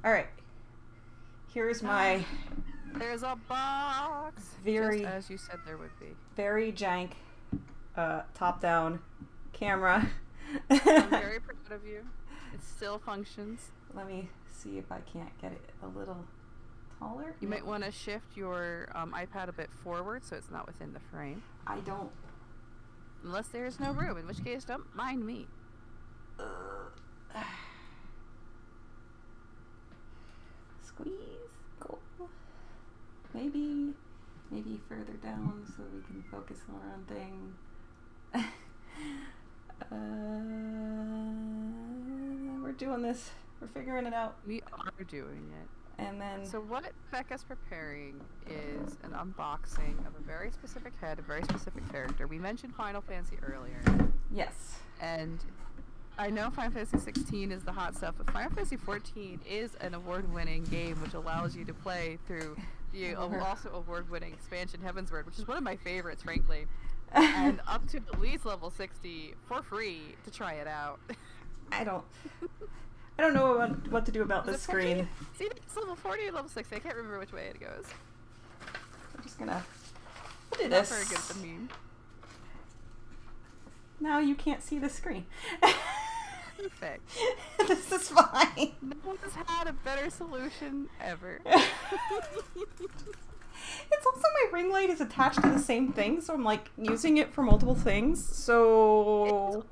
Alright. Here's my There's a box. Very- Just as you said there would be. very jank top-down camera. I'm very proud of you. It still functions. Let me see if I can't get it a little taller. You might want to shift your iPad a bit forward so it's not within the frame. I don't. Unless there's no room, in which case don't mind me. Squeeze. Cool. Maybe further down so we can focus more on things. We're doing this. We're figuring it out. We are doing it. And then So what Becca's preparing is an unboxing of a very specific head, a very specific character. We mentioned Final Fantasy earlier, yes. and I know Final Fantasy 16 is the hot stuff, but Final Fantasy 14 is an award-winning game which allows you to play through the also award-winning expansion Heavensward, which is one of my favorites, frankly, and up to at least level 60 for free to try it out. I don't know what to do about Was this it 14? screen. See, it's level 40 or level 60. I can't remember which way it goes. I'm just gonna do Not this. very good at the meme. Now you can't see the screen. Perfect. This is fine. No one's had a better solution ever. It's also my ring light is attached to the same thing, so I'm like using it for multiple things. So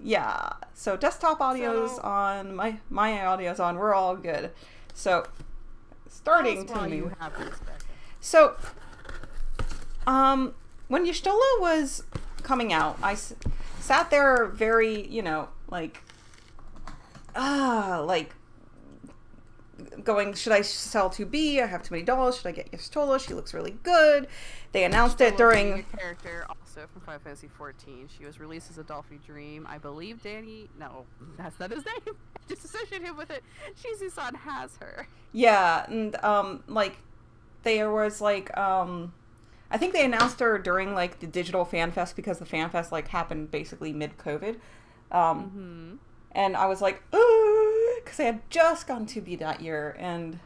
yeah. So desktop audio's So- on, my audio's on. We're all good. So starting Tell us to why you move. have this, Becca. So when Y'shtola was coming out, I sat there very, like going, should I sell 2B? I have too many dolls. Should I get Y'shtola? She looks really good. They announced it Y'shtola being during... a character also from Final Fantasy 14. She was released as a Dolphy Dream. I believe Danny... No, that's not his name. I just associate him with it. Shizu-san has her. Yeah, and, there was, I think they announced her during, the digital fan fest because the fan fest, happened basically mid-COVID. And I was like, because I had just gotten 2B that year, and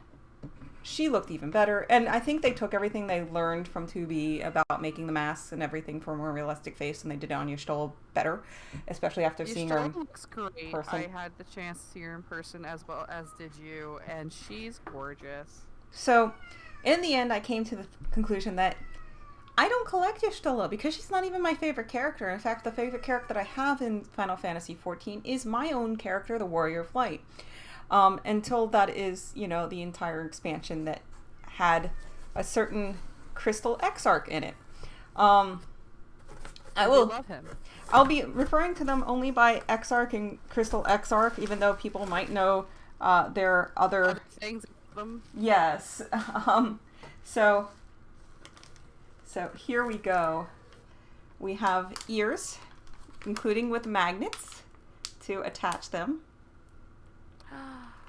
she looked even better. And I think they took everything they learned from 2B about making the masks and everything for a more realistic face, and they did it on Y'shtola better, especially after seeing her in Y'shtola looks great. person. I had the chance to see her in person as well as did you, and she's gorgeous. So, in the end, I came to the conclusion that I don't collect Y'shtola because she's not even my favorite character. In fact, the favorite character that I have in Final Fantasy XIV is my own character, the Warrior of Light. Until that is, the entire expansion that had a certain Crystal Exarch in it. I will love him. I'll be referring to them only by Exarch and Crystal Exarch, even though people might know their other things. Them. Yes. So here we go. We have ears, including with magnets to attach them.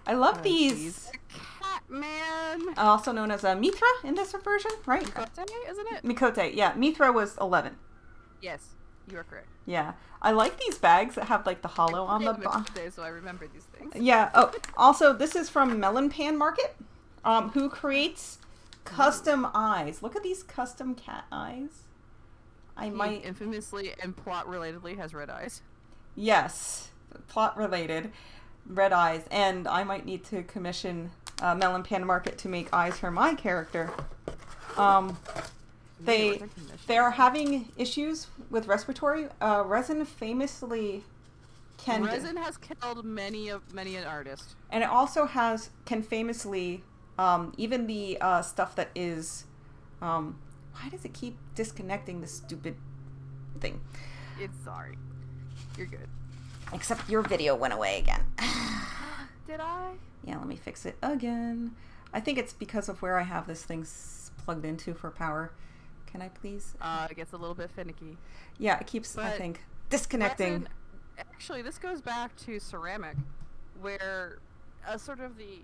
I love these. He's a cat man. Also known as a Mithra in this version, right? Mikote, isn't it? Mikote, yeah. Mithra was 11. Yes, you are correct. Yeah. I like these bags that have the hollow on the bottom. So I remember these things. Yeah. Oh, also, this is from Melonpan Market, who creates custom eyes. Look at these custom cat eyes. I He might... infamously and plot relatedly has red eyes. Yes. Plot related. Red eyes. And I might need to commission Melonpan Market to make eyes for my character. They're having issues with respiratory. Resin famously can... Resin has killed many an artist. And it also can famously, even the stuff that is, why does it keep disconnecting this stupid thing? It's sorry. You're good. Except your video went away again. Did I? Yeah, let me fix it again. I think it's because of where I have this thing plugged into for power. Can I please? It gets a little bit finicky. Yeah, it keeps, I think, disconnecting. Resin, actually, this goes back to ceramic, where sort of the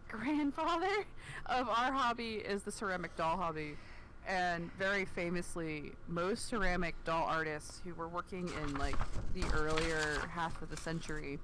grandfather of our hobby is the ceramic doll hobby. And very famously, most ceramic doll artists who were working in the earlier half of the century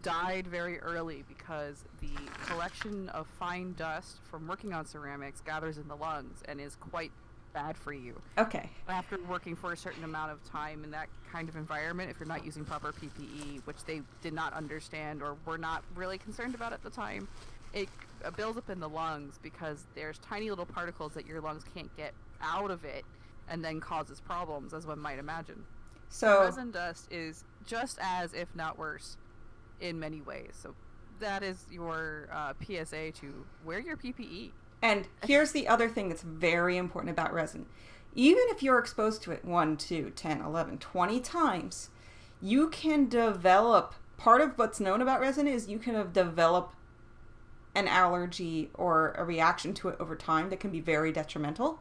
died very early because the collection of fine dust from working on ceramics gathers in the lungs and is quite bad for you. Okay. After working for a certain amount of time in that kind of environment, if you're not using proper PPE, which they did not understand or were not really concerned about at the time, it builds up in the lungs because there's tiny little particles that your lungs can't get out of it, and then causes problems, as one might imagine. So Resin dust is just as, if not worse, in many ways. So that is your PSA to wear your PPE. And here's the other thing that's very important about resin. Even if you're exposed to it 1, 2, 10, 11, 20 times, you can develop, part of what's known about resin is you can develop an allergy or a reaction to it over time that can be very detrimental.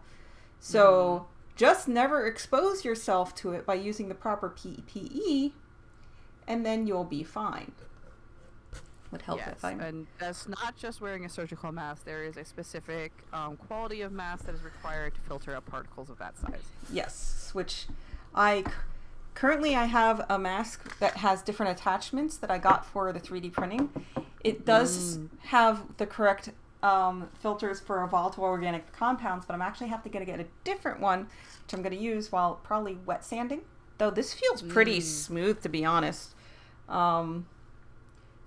So just never expose yourself to it by using the proper PPE, and then you'll be fine. Would help if I'm... And that's not just wearing a surgical mask. There is a specific quality of mask that is required to filter out particles of that size. Yes, which currently I have a mask that has different attachments that I got for the 3D printing. It does have the correct filters for volatile organic compounds, but I'm actually have to get a different one, which I'm going to use while probably wet sanding. Though this feels pretty smooth, to be honest.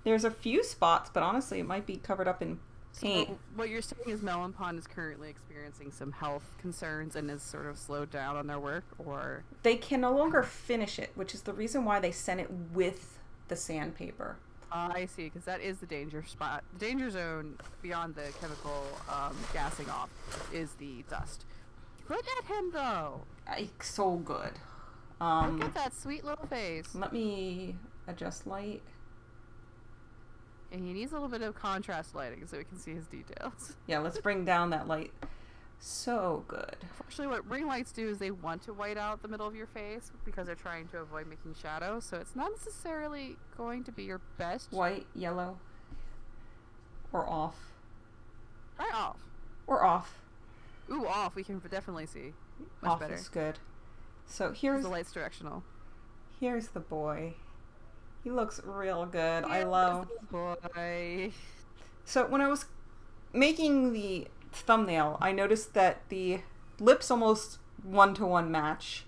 There's a few spots, but honestly, it might be covered up in paint. So what you're saying is Melonpan is currently experiencing some health concerns and is sort of slowed down on their work, or... They can no longer finish it, which is the reason why they sent it with the sandpaper. I see, because that is the danger spot. The danger zone, beyond the chemical gassing off, is the dust. Look at him, though! So good. Look at that sweet little face. Let me adjust light. And he needs a little bit of contrast lighting so we can see his details. Yeah, let's bring down that light. So good. Actually, what ring lights do is they want to white out the middle of your face because they're trying to avoid making shadows, so it's not necessarily going to be your best. White, yellow, or off. Try off. Or off. Ooh, off. We can definitely see. Much Off better. is good. So here's the light's directional. Here's the boy. He looks real good. I love. Boy. So when I was making the thumbnail, I noticed that the lips almost 1-to-1 match,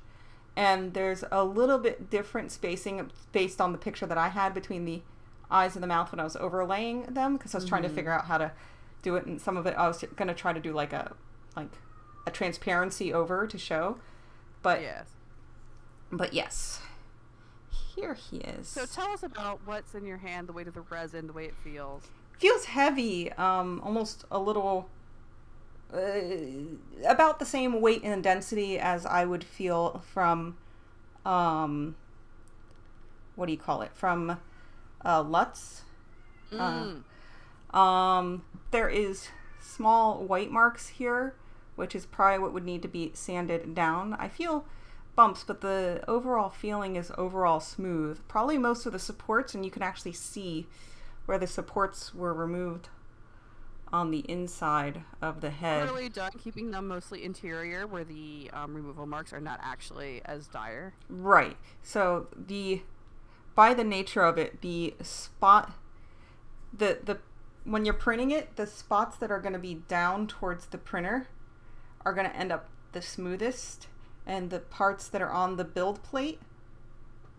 and there's a little bit different spacing based on the picture that I had between the eyes and the mouth when I was overlaying them, because I was trying to figure out how to do it, and some of it I was going to try to do like a transparency over to show, but yes, here he is. So tell us about what's in your hand, the weight of the resin, the way it feels. Feels heavy, almost a little about the same weight and density as I would feel from what do you call it, from Lutz. There is small white marks here, which is probably what would need to be sanded down. I feel bumps, but the overall feeling is overall smooth. Probably most of the supports, and you can actually see where the supports were removed on the inside of the head. Really done keeping them mostly interior, where the removal marks are not actually as dire. Right. So by the nature of it, the spot, the when you're printing it, the spots that are going to be down towards the printer are going to end up the smoothest, and the parts that are on the build plate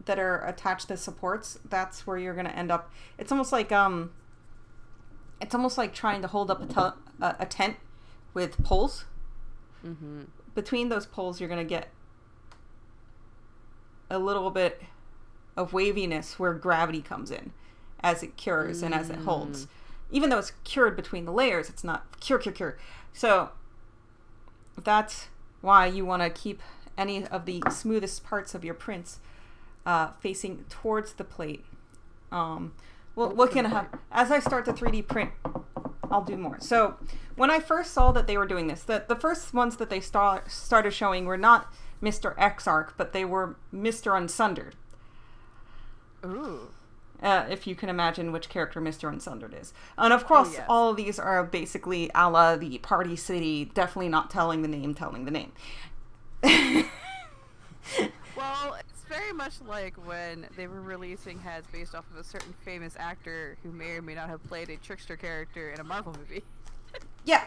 that are attached to supports, that's where you're going to end up. It's almost like trying to hold up a tent with poles. Between those poles, you're going to get a little bit of waviness where gravity comes in as it cures and as it holds. Even though it's cured between the layers, it's not cure. So that's why you want to keep any of the smoothest parts of your prints facing towards the plate. What can I have? As I start to 3D print, I'll do more. So when I first saw that they were doing this, the first ones that they started showing were not Mr. Exarch, but they were Mr. Unsundered. Ooh. If you can imagine which character Mr. Unsundered is. And of course, all of these are basically a la the Party City, definitely not telling the name. Well, it's very much much like when they were releasing heads based off of a certain famous actor who may or may not have played a trickster character in a Marvel movie. Yeah.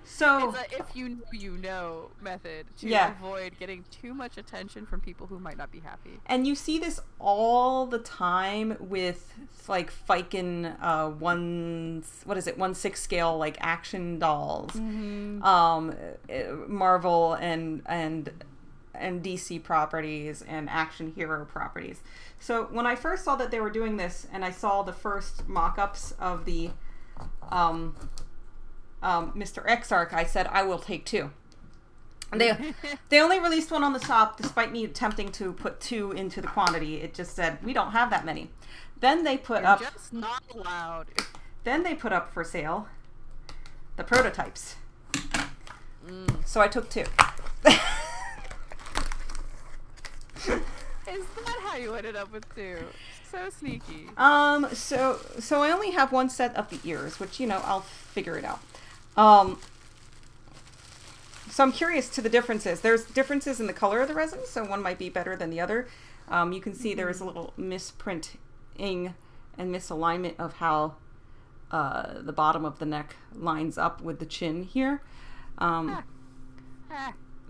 So It's a if you know, you know method to Yeah. avoid getting too much attention from people who might not be happy. and you see this all the time with like Fiken 1/6 scale like action dolls. Marvel and DC properties and action hero properties. So when I first saw that they were doing this, and I saw the first mock-ups of the Mr. Exarch, I said I will take 2. And they only released one on the shop, despite me attempting to put 2 into the quantity. It just said we don't have that many. Then they put You're up. just not allowed. Then they put up for sale the prototypes. So I took 2. Is that how you ended up with 2? So sneaky. So I only have one set of the ears, which, I'll figure it out. So I'm curious to the differences. There's differences in the color of the resin, so one might be better than the other. You can see there is a little misprinting and misalignment of how the bottom of the neck lines up with the chin here.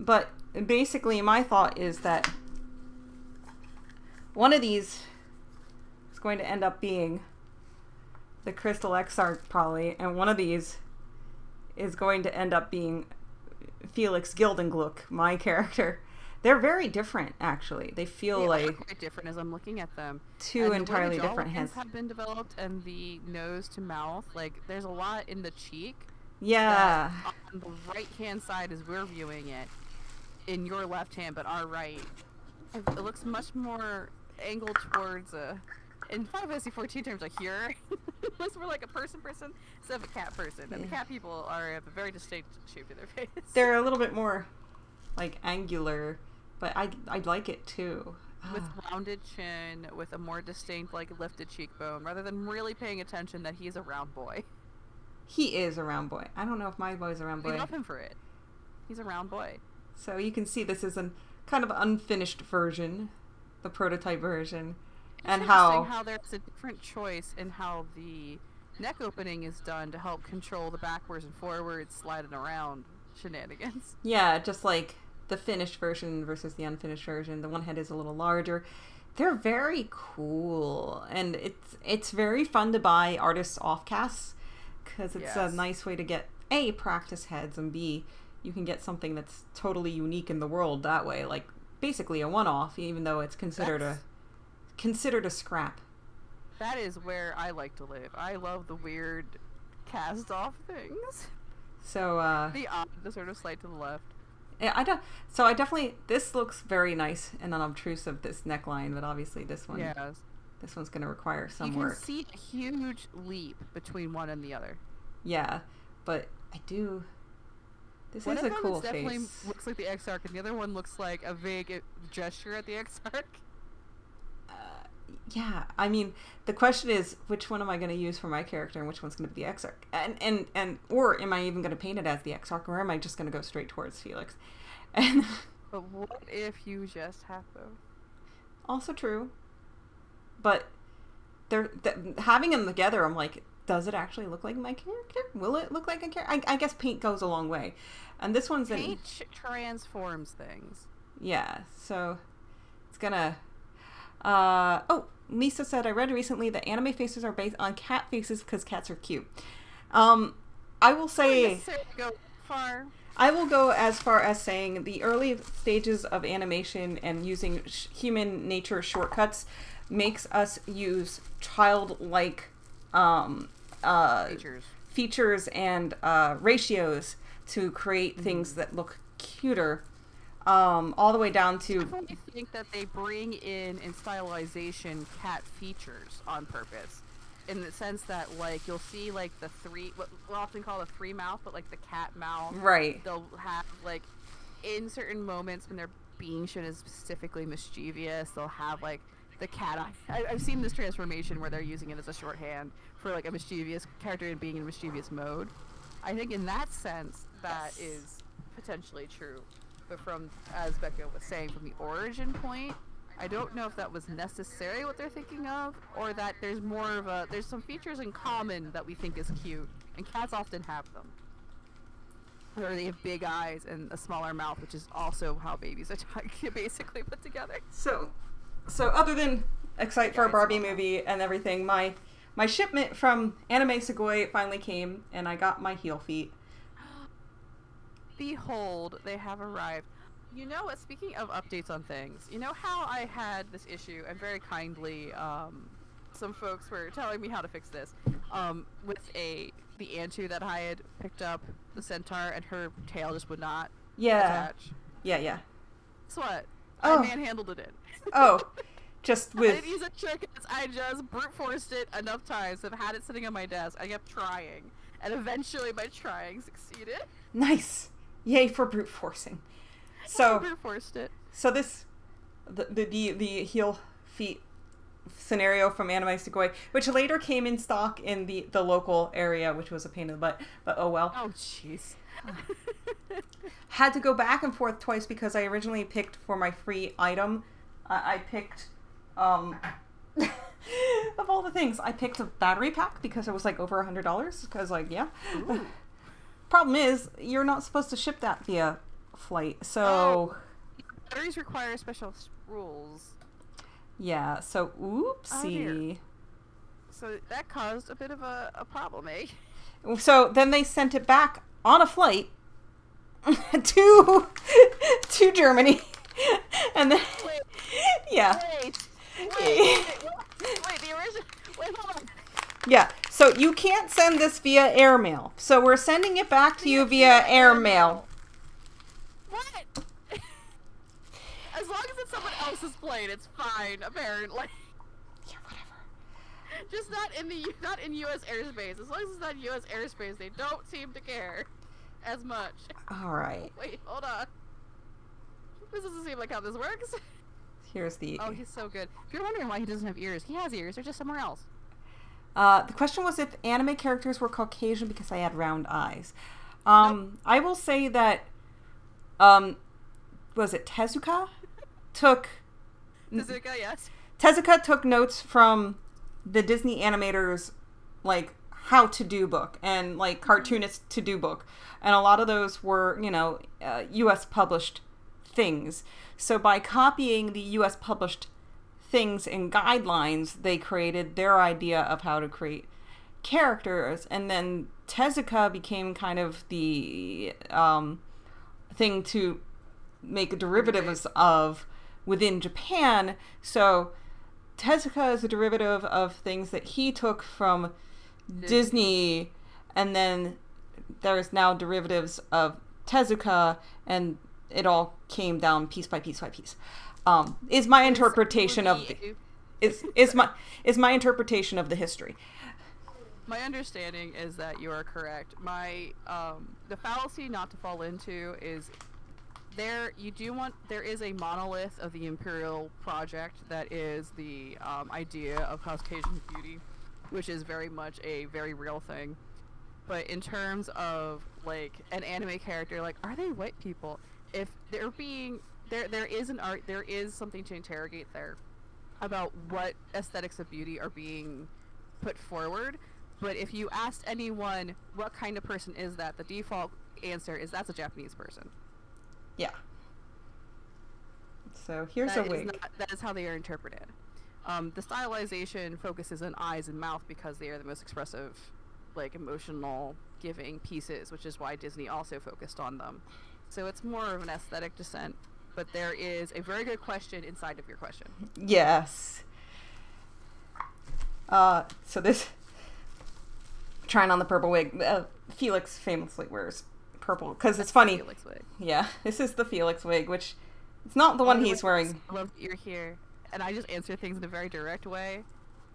But basically my thought is that one of these is going to end up being the Crystal Exarch probably, and one of these is going to end up being Felix Gildenglook, my character. They're very different, actually. They feel like quite different as I'm looking at them. two And entirely the way the different jawlines heads. have been developed, and the nose to mouth. Like, there's a lot in the cheek. Yeah. That on the right-hand side, as we're viewing it, in your left hand, but our right, it looks much more angled towards in Final Fantasy 14 terms, like here, it looks more like a person instead of a cat person. And the cat people have a very distinct shape to their face. They're a little bit more like angular, but I like it too. With rounded chin, with a more distinct, like, lifted cheekbone, rather than really paying attention that he's a round boy. He is a round boy. I don't know if my boy's a round boy. We love him for it. He's a round boy. So you can see this is an kind of unfinished version, the prototype version, and It's how interesting how there's a different choice in how the neck opening is done to help control the backwards and forwards sliding around shenanigans. yeah, just like the finished version versus the unfinished version. The one head is a little larger. They're very cool, and it's very fun to buy artists offcasts because it's a nice way to get A, practice heads, and B, you can get something that's totally unique in the world that way, like basically a one-off, even though it's considered a scrap. That is where I like to live. I love the weird cast-off things. So The sort of slide to the left. yeah, I definitely, this looks very nice and unobtrusive, this neckline, but obviously this one, Yes. this one's going to require some You work. can see a huge leap between one and the other. Yeah, but this One is of a them cool definitely face. looks like the Exarch, and the other one looks like a vague gesture at the Exarch. Yeah, I mean, the question is, which one am I going to use for my character, and which one's going to be the Exarch? And or am I even going to paint it as the Exarch, or am I just going to go straight towards Felix? And But what if you just have both? also true, but having them together, I'm like, does it actually look like my character? Will it look like a character? I guess paint goes a long way, and this one's in. Paint transforms things. Yeah, so it's gonna. Lisa said, I read recently that anime faces are based on cat faces because cats are cute. I will say, Go far. I will go as far as saying the early stages of animation and using human nature shortcuts makes us use childlike features and ratios to create things that look cuter. All the way down to. I definitely think that they bring in stylization cat features on purpose, in the sense that, like, you'll see, like, what we'll often call the three mouth, but like the cat mouth. Right. They'll have, like, in certain moments when they're being shown as specifically mischievous, they'll have, like, the cat eye. I've seen this transformation where they're using it as a shorthand for, like, a mischievous character and being in mischievous mode. I think in that sense that is potentially true. but from, as Becca was saying, from the origin point, I don't know if that was necessarily what they're thinking of, or that there's more of there's some features in common that we think is cute, and cats often have them. Or they have big eyes and a smaller mouth, which is also how babies are basically put together. So other than excited for a Barbie movie and everything, my shipment from Anime Sugoi finally came, and I got my heel feet. Behold, they have arrived. You know what, speaking of updates on things, you know how I had this issue, and very kindly, some folks were telling me how to fix this, with the Antu that I had picked up, the centaur, and her tail just would not attach. Yeah. Yeah. Guess what? Oh. I manhandled it in. Oh, just I with... didn't use a trick, I just brute forced it enough times. I've had it sitting on my desk. I kept trying, and eventually my trying succeeded. Nice. Yay for brute forcing. So brute forced it. So this, the heel feet scenario from Anime Sugoi, which later came in stock in the local area, which was a pain in the butt, but oh well. Oh jeez. Had to go back and forth twice because I originally picked for my free item. I picked, of all the things, I picked a battery pack because it was like over $100. Because like, yeah. Problem is, you're not supposed to ship that via flight, so... Batteries require special rules. Yeah, so oopsie. So that caused a bit of a problem, eh? So then they sent it back on a flight to Germany. And then... Wait. Yeah. Wait, the original... Wait, hold on. Yeah, so you can't send this via airmail. So we're sending it back to you via airmail. What? As long as it's someone else's plane, it's fine, apparently. Yeah, whatever. Just not in U.S. airspace. As long as it's not U.S. airspace, they don't seem to care as much. All right. Wait, hold on. This doesn't seem like how this works. Here's the... Oh, he's so good. If you're wondering why he doesn't have ears, he has ears. They're just somewhere else. The question was if anime characters were Caucasian because I had round eyes. Nope. I will say that, was it Tezuka? Tezuka, yes. Tezuka took notes from the Disney animators, like, how to do book and, like, cartoonists to do book. And a lot of those were, U.S. published things. So by copying the U.S. published things and guidelines, they created their idea of how to create characters, and then Tezuka became kind of the thing to make derivatives of within Japan. So Tezuka is a derivative of things that he took from Disney, and then there's now derivatives of Tezuka, and it all came down piece by piece by piece. Is my interpretation of my interpretation of the history. My understanding is that you are correct. The fallacy not to fall into is there is a monolith of the Imperial Project that is the idea of Caucasian beauty, which is very much a very real thing. But in terms of like an anime character, like, are they white people? If they're being there is something to interrogate there about what aesthetics of beauty are being put forward. But if you asked anyone what kind of person is that, the default answer is that's a Japanese person. Yeah. So here's a wig. That is how they are interpreted. The stylization focuses on eyes and mouth because they are the most expressive, like, emotional giving pieces, which is why Disney also focused on them. So it's more of an aesthetic descent. But there is a very good question inside of your question. Yes. So this... Trying on the purple wig. Felix famously wears purple, because it's funny. Felix wig. Yeah, this is the Felix wig, which... It's not the one he's wearing. I love that you're here. And I just answer things in a very direct way.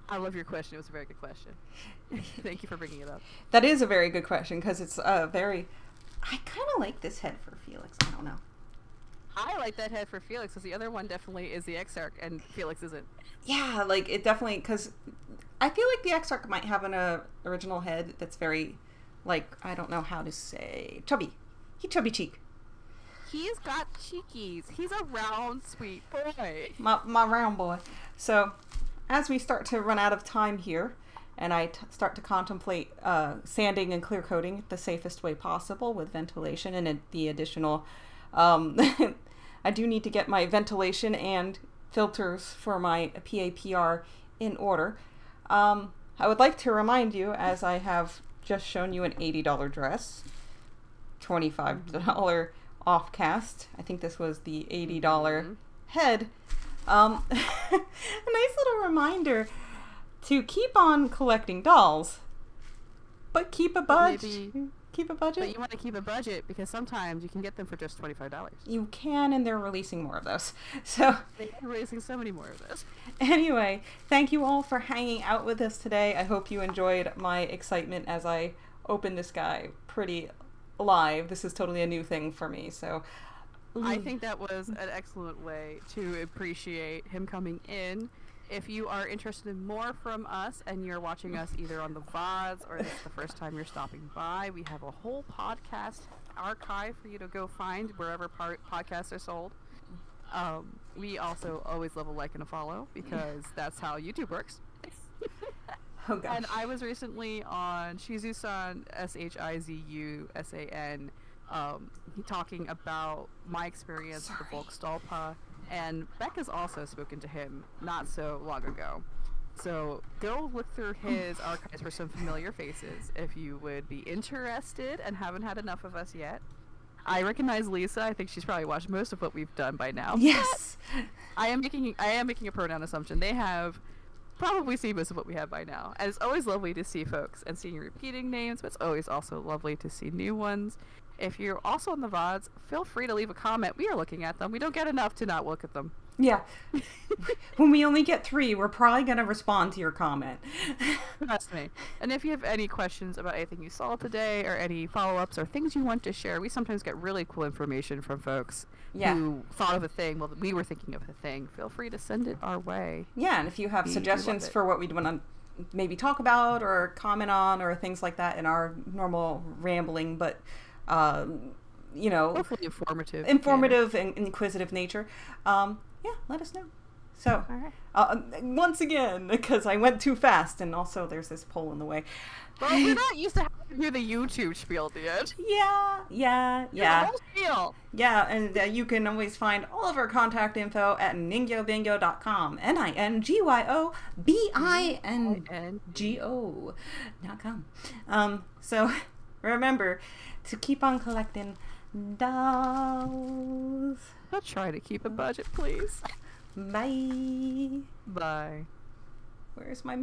I love your question. It was a very good question. Thank you for bringing it up. That is a very good question, because it's very... I kind of like this head for Felix. I don't know. I like that head for Felix, because the other one definitely is the Exarch, and Felix isn't. Yeah, like, it definitely, because I feel like the Exarch might have an original head that's very, like, I don't know how to say, chubby. He chubby cheek. He's got cheekies. He's a round, sweet boy. My round boy. So, as we start to run out of time here, and I start to contemplate sanding and clear coating the safest way possible with ventilation and the additional, I do need to get my ventilation and filters for my PAPR in order. I would like to remind you, as I have just shown you an $80 dress, $25 off cast. I think this was the $80 head. A nice little reminder to keep on collecting dolls, but keep a budget. Keep a budget. But you want to keep a budget because sometimes you can get them for just $25. You can, and they're releasing more of those. So They're releasing so many more of those. anyway, thank you all for hanging out with us today. I hope you enjoyed my excitement as I opened this guy pretty live. This is totally a new thing for me, so I think that was an excellent way to appreciate him coming in. If you are interested in more from us and you're watching us either on the VODs or this is the first time you're stopping by, we have a whole podcast archive for you to go find wherever podcasts are sold. We also always love a like and a follow because that's how YouTube works. oh gosh. And I was recently on Shizusan, Shizusan, talking about my experience with the Volkstalpa, and Beck has also spoken to him not so long ago. So go look through his archives for some familiar faces if you would be interested and haven't had enough of us yet. I recognize Lisa. I think she's probably watched most of what we've done by now. Yes. I am making a pronoun assumption. They have probably seen most of what we have by now. And it's always lovely to see folks and seeing repeating names, but it's always also lovely to see new ones. If you're also on the VODs, feel free to leave a comment. We are looking at them. We don't get enough to not look at them. Yeah. When we only get 3, we're probably going to respond to your comment. Trust me. And if you have any questions about anything you saw today or any follow-ups or things you want to share, we sometimes get really cool information from folks who thought of a thing while we were thinking of a thing. Feel free to send it our way. Yeah, and if you have We suggestions love it. for what we'd want to maybe talk about or comment on or things like that in our normal rambling, but Hopefully informative. and inquisitive nature, let us know. So, All right. once again, because I went too fast, and also there's this poll in the way. Well, we're not used to having to do the YouTube spiel, dude. Yeah. The whole spiel. Yeah, and you can always find all of our contact info at ningyobingo.com. NINGYOBINGO.com. So remember to keep on collecting dolls. But try to keep a budget, please. Bye. Bye. Where's my mouse?